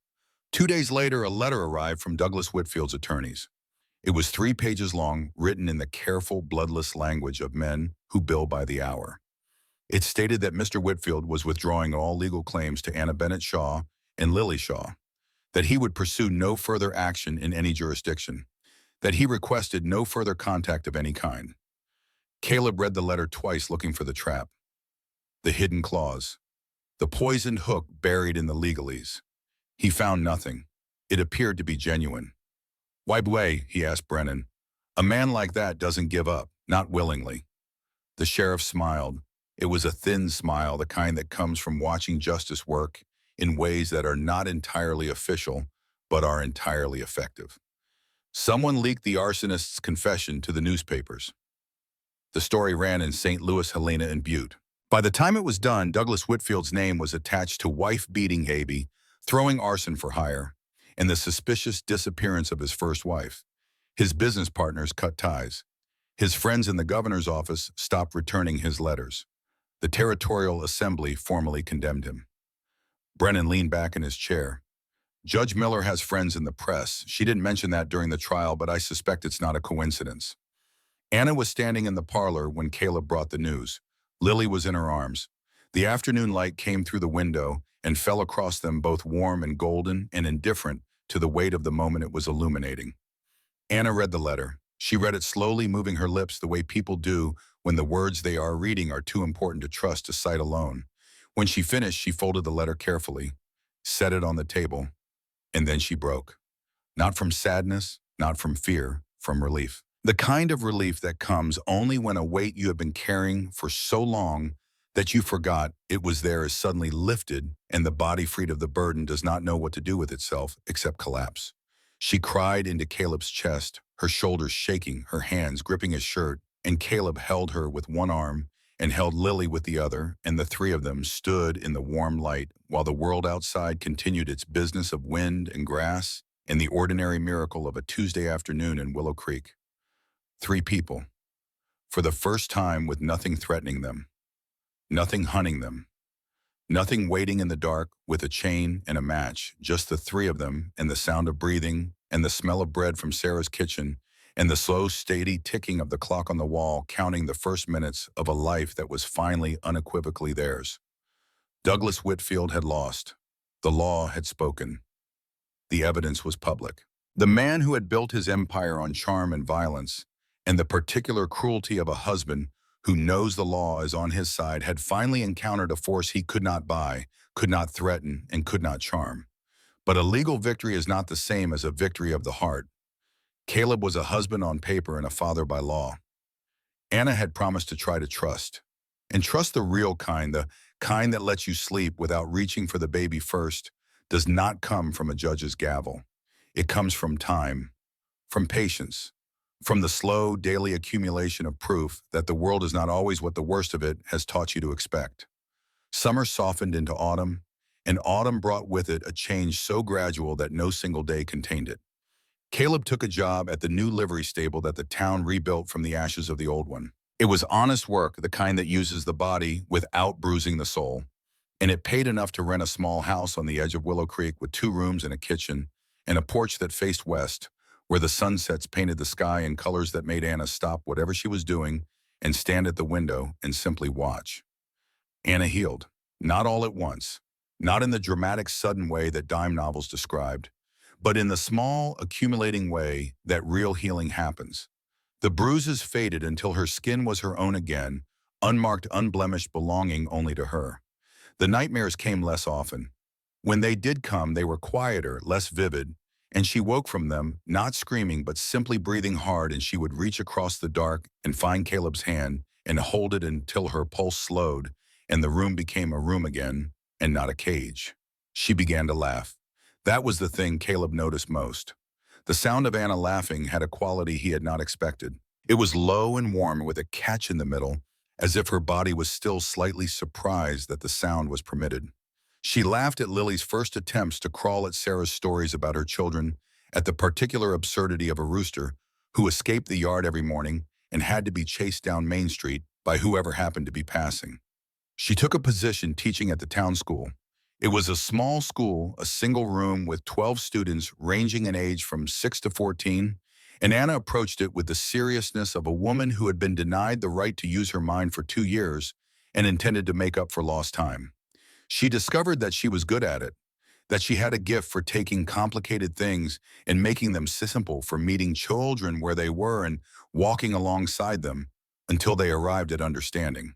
2 days later, a letter arrived from Douglas Whitfield's attorneys. It was 3 pages long, written in the careful, bloodless language of men who bill by the hour. It stated that Mr. Whitfield was withdrawing all legal claims to Anna Bennett Shaw and Lily Shaw, that he would pursue no further action in any jurisdiction, that he requested no further contact of any kind. Caleb read the letter twice, looking for the trap, the hidden clause, the poisoned hook buried in the legalese. He found nothing. It appeared to be genuine. "Why, Blay?" he asked Brennan. "A man like that doesn't give up, not willingly." The sheriff smiled. It was a thin smile, the kind that comes from watching justice work in ways that are not entirely official, but are entirely effective. "Someone leaked the arsonist's confession to the newspapers." The story ran in St. Louis, Helena, and Butte. By the time it was done, Douglas Whitfield's name was attached to wife-beating Habe, throwing arson for hire, and the suspicious disappearance of his first wife. His business partners cut ties. His friends in the governor's office stopped returning his letters. The Territorial Assembly formally condemned him. Brennan leaned back in his chair. "Judge Miller has friends in the press. She didn't mention that during the trial, but I suspect it's not a coincidence." Anna was standing in the parlor when Caleb brought the news. Lily was in her arms. The afternoon light came through the window and fell across them, both warm and golden and indifferent to the weight of the moment it was illuminating. Anna read the letter. She read it slowly, moving her lips the way people do when the words they are reading are too important to trust to sight alone. When she finished, she folded the letter carefully, set it on the table, and then she broke. Not from sadness, not from fear, from relief. The kind of relief that comes only when a weight you have been carrying for so long that you forgot it was there is suddenly lifted, and the body, freed of the burden, does not know what to do with itself except collapse. She cried into Caleb's chest, her shoulders shaking, her hands gripping his shirt, and Caleb held her with one arm and held Lily with the other, and the three of them stood in the warm light while the world outside continued its business of wind and grass and the ordinary miracle of a Tuesday afternoon in Willow Creek. 3 people, for the first time, with nothing threatening them, nothing hunting them, nothing waiting in the dark with a chain and a match, just the 3 of them, and the sound of breathing and the smell of bread from Sarah's kitchen and the slow, steady ticking of the clock on the wall, counting the first minutes of a life that was finally unequivocally theirs. Douglas Whitfield had lost. The law had spoken. The evidence was public. The man who had built his empire on charm and violence, and the particular cruelty of a husband who knows the law is on his side, had finally encountered a force he could not buy, could not threaten, and could not charm. But a legal victory is not the same as a victory of the heart. Caleb was a husband on paper and a father by law. Anna had promised to try to trust. And trust, the real kind, the kind that lets you sleep without reaching for the baby first, does not come from a judge's gavel. It comes from time, from patience, from the slow daily accumulation of proof that the world is not always what the worst of it has taught you to expect. Summer softened into autumn, and autumn brought with it a change so gradual that no single day contained it. Caleb took a job at the new livery stable that the town rebuilt from the ashes of the old one. It was honest work, the kind that uses the body without bruising the soul, and it paid enough to rent a small house on the edge of Willow Creek with 2 rooms and a kitchen and a porch that faced west, where the sunsets painted the sky in colors that made Anna stop whatever she was doing and stand at the window and simply watch. Anna healed, not all at once, not in the dramatic sudden way that dime novels described, but in the small, accumulating way that real healing happens. The bruises faded until her skin was her own again, unmarked, unblemished, belonging only to her. The nightmares came less often. When they did come, they were quieter, less vivid, and she woke from them, not screaming, but simply breathing hard, and she would reach across the dark and find Caleb's hand and hold it until her pulse slowed and the room became a room again and not a cage. She began to laugh. That was the thing Caleb noticed most. The sound of Anna laughing had a quality he had not expected. It was low and warm with a catch in the middle, as if her body was still slightly surprised that the sound was permitted. She laughed at Lily's first attempts to crawl at Sarah's stories about her children, at the particular absurdity of a rooster who escaped the yard every morning and had to be chased down Main Street by whoever happened to be passing. She took a position teaching at the town school. It was a small school, a single room with 12 students ranging in age from 6 to 14, and Anna approached it with the seriousness of a woman who had been denied the right to use her mind for 2 years and intended to make up for lost time. She discovered that she was good at it, that she had a gift for taking complicated things and making them simple, for meeting children where they were and walking alongside them until they arrived at understanding.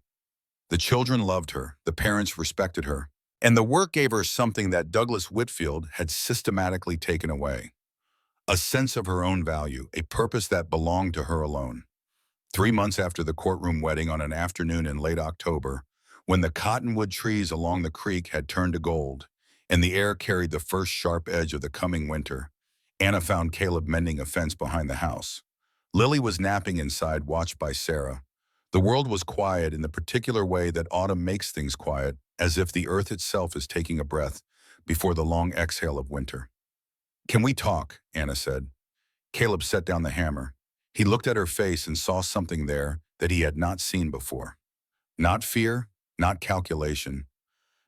The children loved her, the parents respected her, and the work gave her something that Douglas Whitfield had systematically taken away: a sense of her own value, a purpose that belonged to her alone. 3 months after the courtroom wedding, on an afternoon in late October, when the cottonwood trees along the creek had turned to gold, and the air carried the first sharp edge of the coming winter, Anna found Caleb mending a fence behind the house. Lily was napping inside, watched by Sarah. The world was quiet in the particular way that autumn makes things quiet, as if the earth itself is taking a breath before the long exhale of winter. "Can we talk?" Anna said. Caleb set down the hammer. He looked at her face and saw something there that he had not seen before. Not fear, not calculation,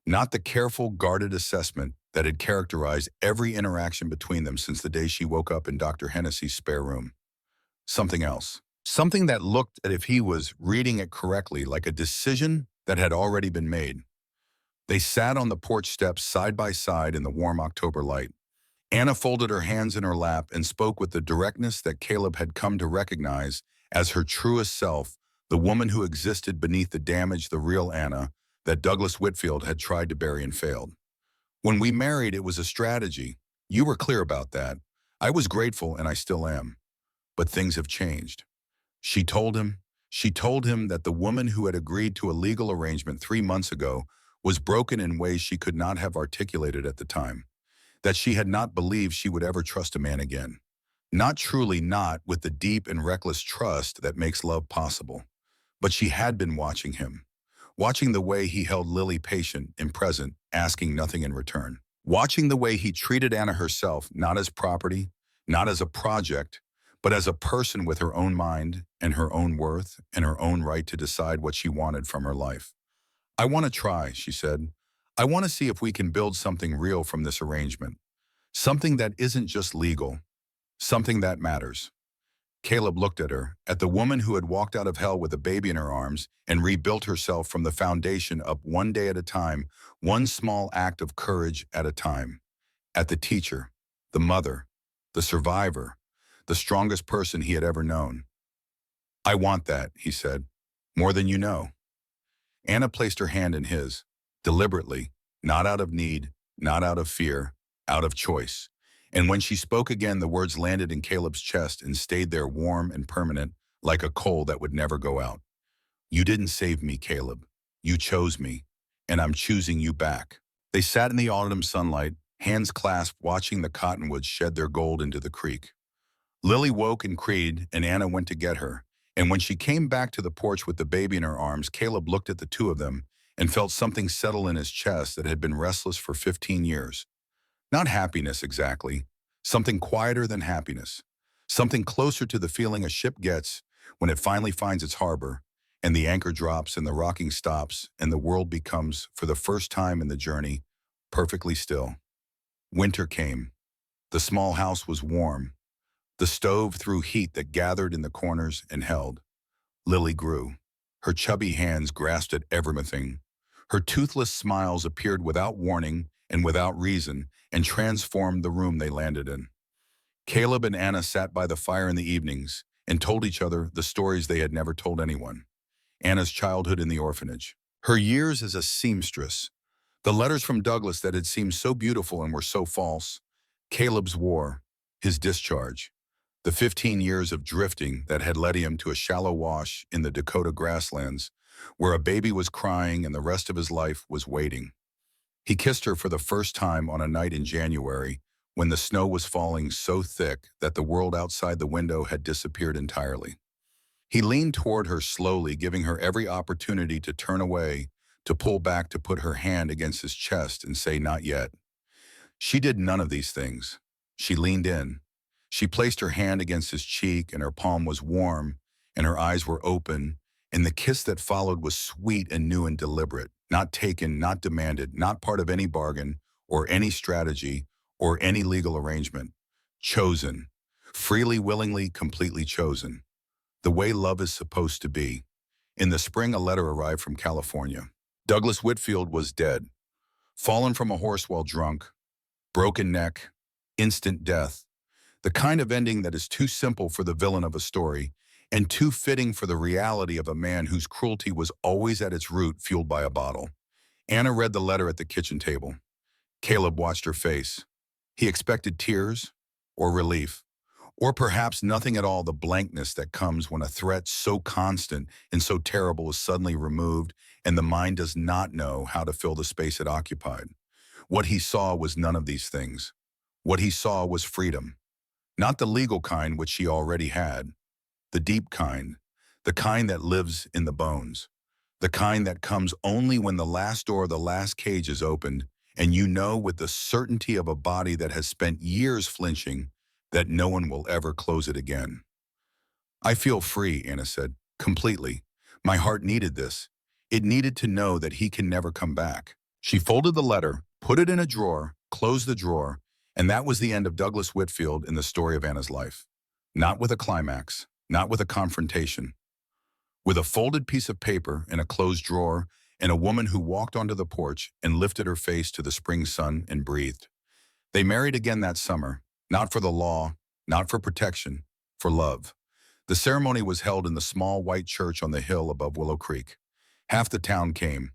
not the careful, guarded assessment that had characterized every interaction between them since the day she woke up in Dr. Hennessy's spare room. Something else. Something that looked as if he was reading it correctly, like a decision that had already been made. They sat on the porch steps side by side in the warm October light. Anna folded her hands in her lap and spoke with the directness that Caleb had come to recognize as her truest self, the woman who existed beneath the damage, the real Anna, that Douglas Whitfield had tried to bury and failed. "When we married, it was a strategy. You were clear about that. I was grateful, and I still am. But things have changed." She told him. She told him that the woman who had agreed to a legal arrangement 3 months ago was broken in ways she could not have articulated at the time, that she had not believed she would ever trust a man again. Not truly, not with the deep and reckless trust that makes love possible. But she had been watching him, watching the way he held Lily patient and present, asking nothing in return. Watching the way he treated Anna herself, not as property, not as a project, but as a person with her own mind and her own worth and her own right to decide what she wanted from her life. "I want to try," she said. "I want to see if we can build something real from this arrangement. Something that isn't just legal. Something that matters." Caleb looked at her, at the woman who had walked out of hell with a baby in her arms and rebuilt herself from the foundation up one day at a time, one small act of courage at a time. At the teacher, the mother, the survivor, the strongest person he had ever known. "I want that," he said. "More than you know." Anna placed her hand in his, deliberately, not out of need, not out of fear, out of choice. And when she spoke again, the words landed in Caleb's chest and stayed there, warm and permanent, like a coal that would never go out. "You didn't save me, Caleb. You chose me, and I'm choosing you back." They sat in the autumn sunlight, hands clasped, watching the cottonwoods shed their gold into the creek. Lily woke and cried, and Anna went to get her. And when she came back to the porch with the baby in her arms, Caleb looked at the two of them and felt something settle in his chest that had been restless for 15 years. Not happiness exactly, something quieter than happiness, something closer to the feeling a ship gets when it finally finds its harbor, and the anchor drops and the rocking stops and the world becomes, for the first time in the journey, perfectly still. Winter came. The small house was warm. The stove threw heat that gathered in the corners and held. Lily grew. Her chubby hands grasped at everything. Her toothless smiles appeared without warning and without reason and transformed the room they landed in. Caleb and Anna sat by the fire in the evenings and told each other the stories they had never told anyone. Anna's childhood in the orphanage. Her years as a seamstress. The letters from Douglas that had seemed so beautiful and were so false. Caleb's war. His discharge. The 15 years of drifting that had led him to a shallow wash in the Dakota grasslands, where a baby was crying and the rest of his life was waiting. He kissed her for the first time on a night in January, when the snow was falling so thick that the world outside the window had disappeared entirely. He leaned toward her slowly, giving her every opportunity to turn away, to pull back, to put her hand against his chest and say, "Not yet." She did none of these things. She leaned in. She placed her hand against his cheek, and her palm was warm, and her eyes were open, and the kiss that followed was sweet and new and deliberate, not taken, not demanded, not part of any bargain or any strategy or any legal arrangement. Chosen. Freely, willingly, completely chosen. The way love is supposed to be. In the spring, a letter arrived from California. Douglas Whitfield was dead. Fallen from a horse while drunk. Broken neck. Instant death. The kind of ending that is too simple for the villain of a story and too fitting for the reality of a man whose cruelty was always at its root fueled by a bottle. Anna read the letter at the kitchen table. Caleb watched her face. He expected tears or relief, or perhaps nothing at all, the blankness that comes when a threat so constant and so terrible is suddenly removed and the mind does not know how to fill the space it occupied. What he saw was none of these things. What he saw was freedom. Not the legal kind which she already had, the deep kind, the kind that lives in the bones, the kind that comes only when the last door of the last cage is opened and you know with the certainty of a body that has spent years flinching that no one will ever close it again. "I feel free," Anna said, "completely. My heart needed this. It needed to know that he can never come back." She folded the letter, put it in a drawer, closed the drawer, and that was the end of Douglas Whitfield in the story of Anna's life. Not with a climax, not with a confrontation. With a folded piece of paper in a closed drawer and a woman who walked onto the porch and lifted her face to the spring sun and breathed. They married again that summer, not for the law, not for protection, for love. The ceremony was held in the small white church on the hill above Willow Creek. Half the town came.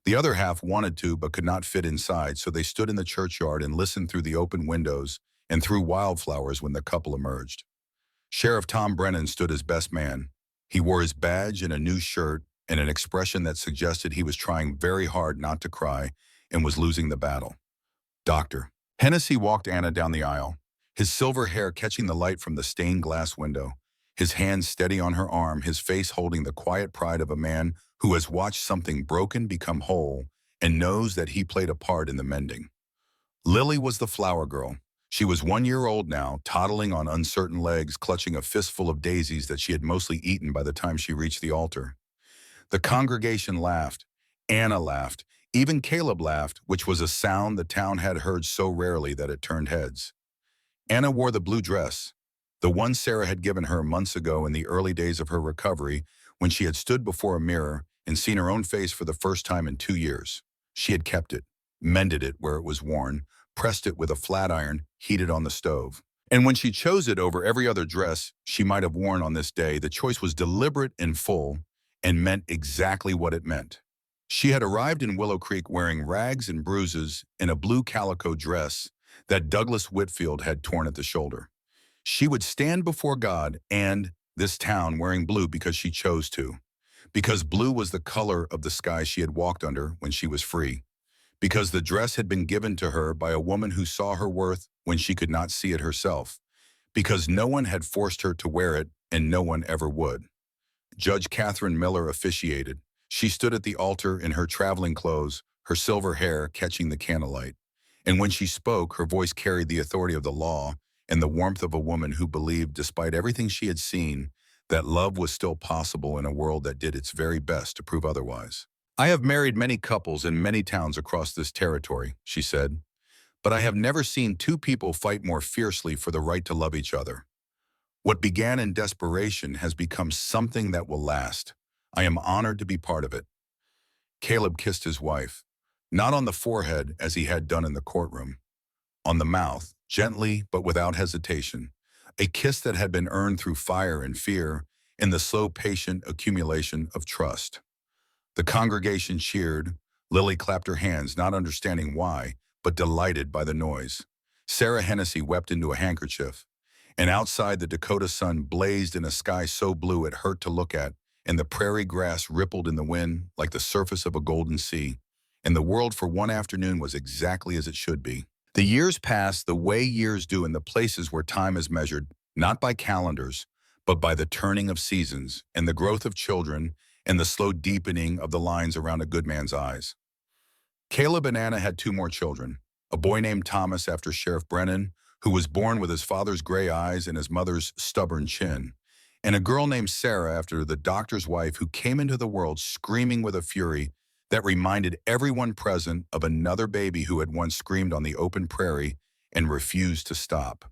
The other half wanted to but could not fit inside, so they stood in the churchyard and listened through the open windows and through wildflowers when the couple emerged. Sheriff Tom Brennan stood as best man. He wore his badge and a new shirt and an expression that suggested he was trying very hard not to cry and was losing the battle. Doctor. Hennessy walked Anna down the aisle, his silver hair catching the light from the stained glass window, his hand steady on her arm, his face holding the quiet pride of a man who has watched something broken become whole and knows that he played a part in the mending. Lily was the flower girl. She was 1 year old now, toddling on uncertain legs, clutching a fistful of daisies that she had mostly eaten by the time she reached the altar. The congregation laughed. Anna laughed. Even Caleb laughed, which was a sound the town had heard so rarely that it turned heads. Anna wore the blue dress, the one Sarah had given her months ago in the early days of her recovery when she had stood before a mirror and seen her own face for the first time in 2 years. She had kept it, mended it where it was worn, pressed it with a flat iron heated on the stove. And when she chose it over every other dress she might have worn on this day, the choice was deliberate and full and meant exactly what it meant. She had arrived in Willow Creek wearing rags and bruises and a blue calico dress that Douglas Whitfield had torn at the shoulder. She would stand before God and this town wearing blue because she chose to. Because blue was the color of the sky she had walked under when she was free. Because the dress had been given to her by a woman who saw her worth when she could not see it herself. Because no one had forced her to wear it and no one ever would. Judge Catherine Miller officiated. She stood at the altar in her traveling clothes, her silver hair catching the candlelight. And when she spoke, her voice carried the authority of the law, and the warmth of a woman who believed, despite everything she had seen, that love was still possible in a world that did its very best to prove otherwise. I have married many couples in many towns across this territory, she said, but I have never seen two people fight more fiercely for the right to love each other. What began in desperation has become something that will last. I am honored to be part of it. Caleb kissed his wife, not on the forehead as he had done in the courtroom, on the mouth, gently but without hesitation, a kiss that had been earned through fire and fear in the slow, patient accumulation of trust. The congregation cheered. Lily clapped her hands, not understanding why, but delighted by the noise. Sarah Hennessy wept into a handkerchief, and outside the Dakota sun blazed in a sky so blue it hurt to look at, and the prairie grass rippled in the wind like the surface of a golden sea, and the world for one afternoon was exactly as it should be. The years passed the way years do in the places where time is measured, not by calendars, but by the turning of seasons and the growth of children and the slow deepening of the lines around a good man's eyes. Caleb and Anna had two more children, a boy named Thomas after Sheriff Brennan, who was born with his father's gray eyes and his mother's stubborn chin, and a girl named Sarah after the doctor's wife who came into the world screaming with a fury that reminded everyone present of another baby who had once screamed on the open prairie and refused to stop.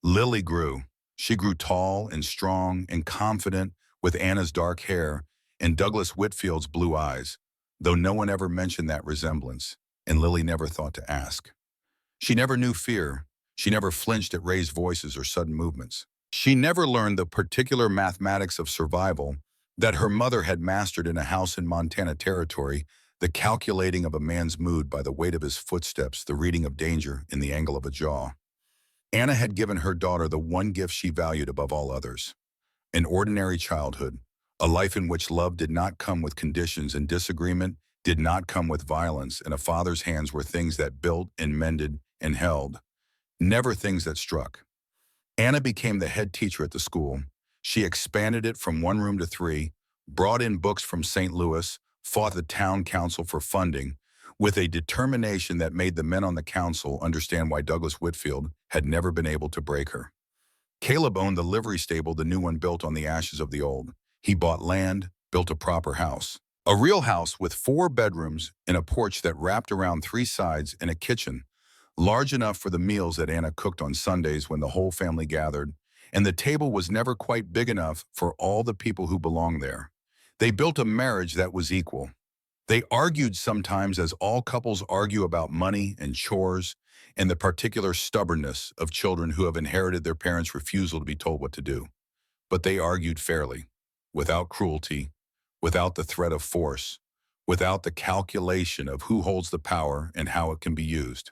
Lily grew. She grew tall and strong and confident with Anna's dark hair and Douglas Whitfield's blue eyes, though no one ever mentioned that resemblance, and Lily never thought to ask. She never knew fear. She never flinched at raised voices or sudden movements. She never learned the particular mathematics of survival that her mother had mastered in a house in Montana Territory, the calculating of a man's mood by the weight of his footsteps, the reading of danger in the angle of a jaw. Anna had given her daughter the one gift she valued above all others, an ordinary childhood, a life in which love did not come with conditions and disagreement did not come with violence, and a father's hands were things that built and mended and held, never things that struck. Anna became the head teacher at the school. She expanded it from one room to three, brought in books from St. Louis, fought the town council for funding, with a determination that made the men on the council understand why Douglas Whitfield had never been able to break her. Caleb owned the livery stable the new one built on the ashes of the old. He bought land, built a proper house. A real house with 4 bedrooms and a porch that wrapped around 3 sides and a kitchen, large enough for the meals that Anna cooked on Sundays when the whole family gathered, and the table was never quite big enough for all the people who belonged there. They built a marriage that was equal. They argued sometimes as all couples argue about money and chores and the particular stubbornness of children who have inherited their parents' refusal to be told what to do. But they argued fairly, without cruelty, without the threat of force, without the calculation of who holds the power and how it can be used.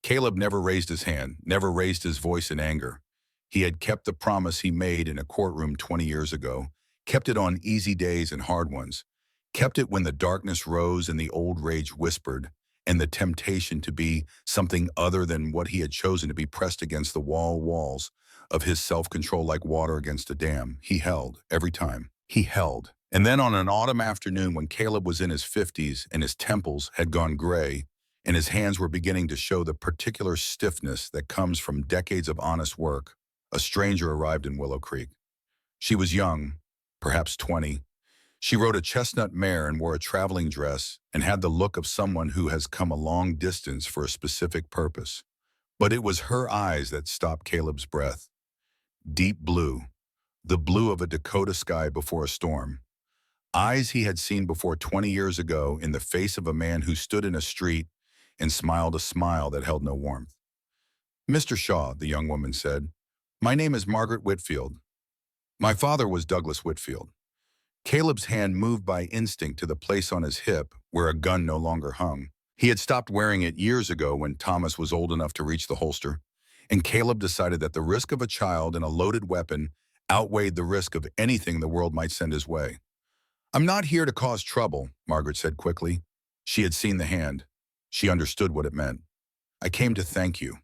Caleb never raised his hand, never raised his voice in anger. He had kept the promise he made in a courtroom 20 years ago, kept it on easy days and hard ones, kept it when the darkness rose and the old rage whispered, and the temptation to be something other than what he had chosen to be pressed against the walls of his self-control like water against a dam. He held, every time. He held. And then on an autumn afternoon when Caleb was in his 50s and his temples had gone gray and his hands were beginning to show the particular stiffness that comes from decades of honest work, a stranger arrived in Willow Creek. She was young, perhaps 20. She rode a chestnut mare and wore a traveling dress and had the look of someone who has come a long distance for a specific purpose. But it was her eyes that stopped Caleb's breath. Deep blue, the blue of a Dakota sky before a storm. Eyes he had seen before 20 years ago in the face of a man who stood in a street and smiled a smile that held no warmth. "Mr. Shaw," the young woman said, "my name is Margaret Whitfield. My father was Douglas Whitfield." Caleb's hand moved by instinct to the place on his hip where a gun no longer hung. He had stopped wearing it years ago when Thomas was old enough to reach the holster, and Caleb decided that the risk of a child and a loaded weapon outweighed the risk of anything the world might send his way. "I'm not here to cause trouble," Margaret said quickly. She had seen the hand. She understood what it meant. "I came to thank you."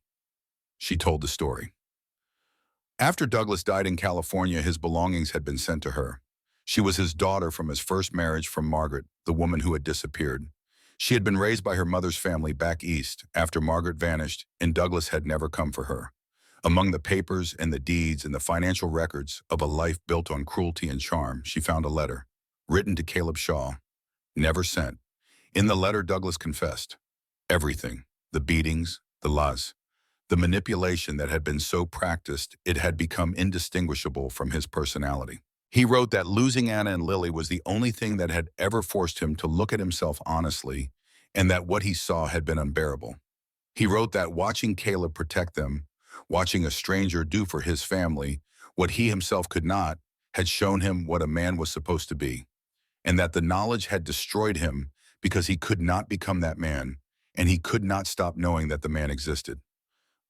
She told the story. After Douglas died in California, his belongings had been sent to her. She was his daughter from his first marriage from Margaret, the woman who had disappeared. She had been raised by her mother's family back east after Margaret vanished, and Douglas had never come for her. Among the papers and the deeds and the financial records of a life built on cruelty and charm, she found a letter, written to Caleb Shaw, never sent. In the letter, Douglas confessed everything, the beatings, the lies, the manipulation that had been so practiced it had become indistinguishable from his personality. He wrote that losing Anna and Lily was the only thing that had ever forced him to look at himself honestly, and that what he saw had been unbearable. He wrote that watching Caleb protect them, watching a stranger do for his family what he himself could not, had shown him what a man was supposed to be, and that the knowledge had destroyed him because he could not become that man, and he could not stop knowing that the man existed.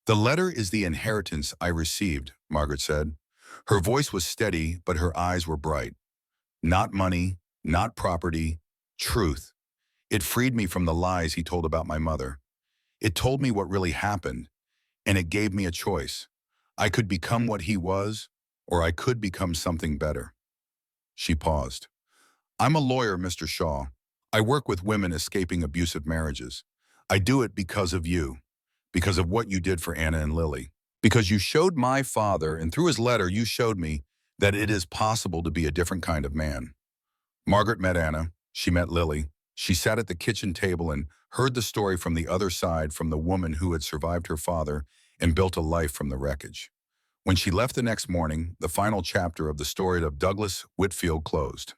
"The letter is the inheritance I received," Margaret said. Her voice was steady, but her eyes were bright. "Not money, not property, truth. It freed me from the lies he told about my mother. It told me what really happened, and it gave me a choice. I could become what he was, or I could become something better." She paused. "I'm a lawyer, Mr. Shaw. I work with women escaping abusive marriages. I do it because of you, because of what you did for Anna and Lily. Because you showed my father, and through his letter you showed me that it is possible to be a different kind of man." Margaret met Anna. She met Lily. She sat at the kitchen table and heard the story from the other side, from the woman who had survived her father and built a life from the wreckage. When she left the next morning, the final chapter of the story of Douglas Whitfield closed.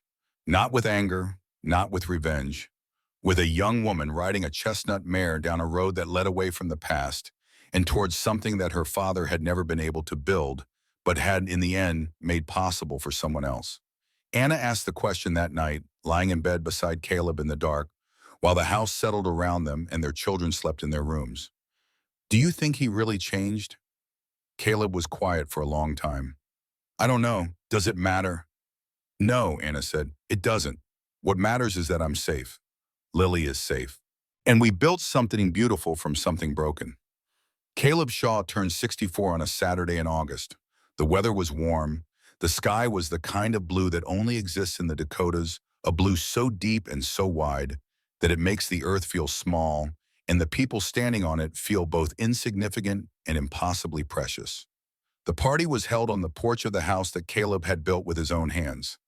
Not with anger, not with revenge, with a young woman riding a chestnut mare down a road that led away from the past and towards something that her father had never been able to build, but had in the end made possible for someone else. Anna asked the question that night, lying in bed beside Caleb in the dark, while the house settled around them and their children slept in their rooms. "Do you think he really changed?" Caleb was quiet for a long time. "I don't know. Does it matter?" "No," Anna said. "It doesn't. What matters is that I'm safe. Lily is safe. And we built something beautiful from something broken." Caleb Shaw turned 64 on a Saturday in August. The weather was warm. The sky was the kind of blue that only exists in the Dakotas, a blue so deep and so wide that it makes the earth feel small, and the people standing on it feel both insignificant and impossibly precious. The party was held on the porch of the house that Caleb had built with his own hands.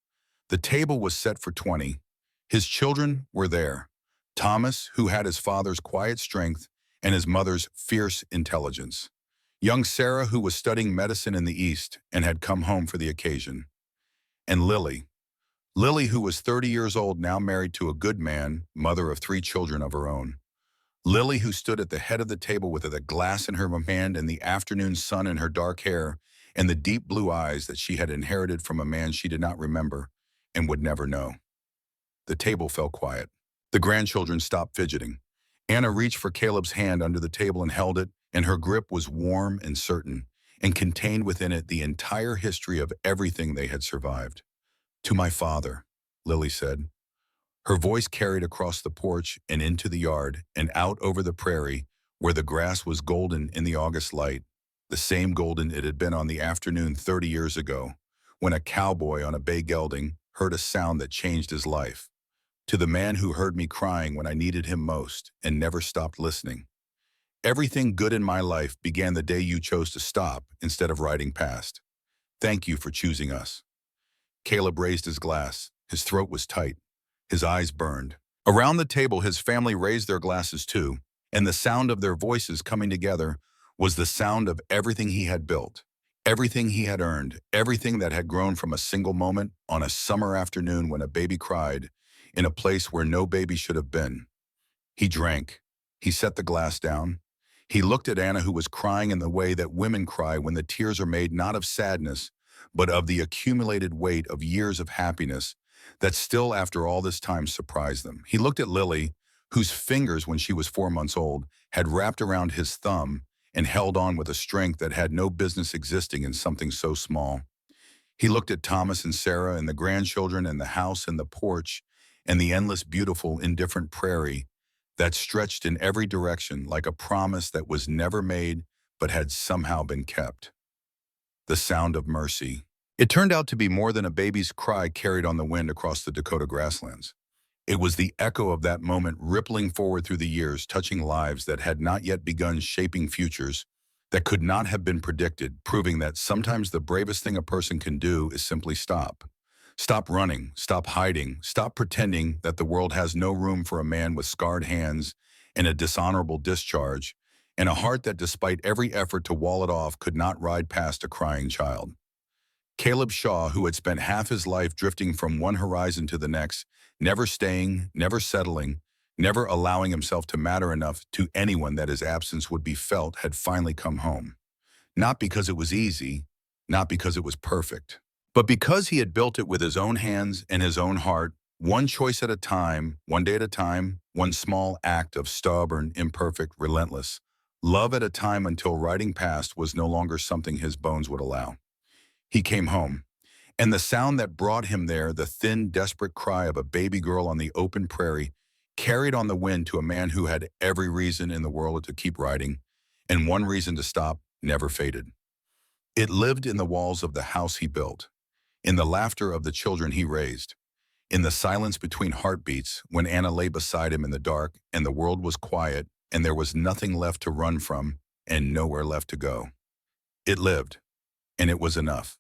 The table was set for 20. His children were there. Thomas, who had his father's quiet strength and his mother's fierce intelligence. Young Sarah, who was studying medicine in the East and had come home for the occasion. And Lily. Lily, who was 30 years old, now married to a good man, mother of 3 children of her own. Lily, who stood at the head of the table with a glass in her hand and the afternoon sun in her dark hair and the deep blue eyes that she had inherited from a man she did not remember and would never know. The table fell quiet. The grandchildren stopped fidgeting. Anna reached for Caleb's hand under the table and held it, and her grip was warm and certain, and contained within it the entire history of everything they had survived. "To my father," Lily said. Her voice carried across the porch and into the yard and out over the prairie, where the grass was golden in the August light, the same golden it had been on the afternoon 30 years ago, when a cowboy on a bay gelding heard a sound that changed his life. "To the man who heard me crying when I needed him most and never stopped listening. Everything good in my life began the day you chose to stop instead of riding past. Thank you for choosing us." Caleb raised his glass. His throat was tight. His eyes burned. Around the table, his family raised their glasses too, and the sound of their voices coming together was the sound of everything he had built, everything he had earned, everything that had grown from a single moment on a summer afternoon when a baby cried in a place where no baby should have been. He drank. He set the glass down. He looked at Anna, who was crying in the way that women cry when the tears are made not of sadness, but of the accumulated weight of years of happiness that still after all this time surprised them. He looked at Lily, whose fingers when she was 4 months old had wrapped around his thumb and held on with a strength that had no business existing in something so small. He looked at Thomas and Sarah and the grandchildren and the house and the porch and the endless beautiful indifferent prairie that stretched in every direction like a promise that was never made but had somehow been kept. The sound of mercy. It turned out to be more than a baby's cry carried on the wind across the Dakota grasslands. It was the echo of that moment rippling forward through the years, touching lives that had not yet begun shaping futures that could not have been predicted, proving that sometimes the bravest thing a person can do is simply stop. Stop running, stop hiding, stop pretending that the world has no room for a man with scarred hands and a dishonorable discharge, and a heart that despite every effort to wall it off could not ride past a crying child. Caleb Shaw, who had spent half his life drifting from one horizon to the next, never staying, never settling, never allowing himself to matter enough to anyone that his absence would be felt, had finally come home. Not because it was easy, not because it was perfect, but because he had built it with his own hands and his own heart, one choice at a time, one day at a time, one small act of stubborn, imperfect, relentless love at a time, until riding past was no longer something his bones would allow. He came home, and the sound that brought him there, the thin, desperate cry of a baby girl on the open prairie, carried on the wind to a man who had every reason in the world to keep riding, and one reason to stop, never faded. It lived in the walls of the house he built, in the laughter of the children he raised, in the silence between heartbeats when Anna lay beside him in the dark and the world was quiet and there was nothing left to run from and nowhere left to go. It lived, and it was enough.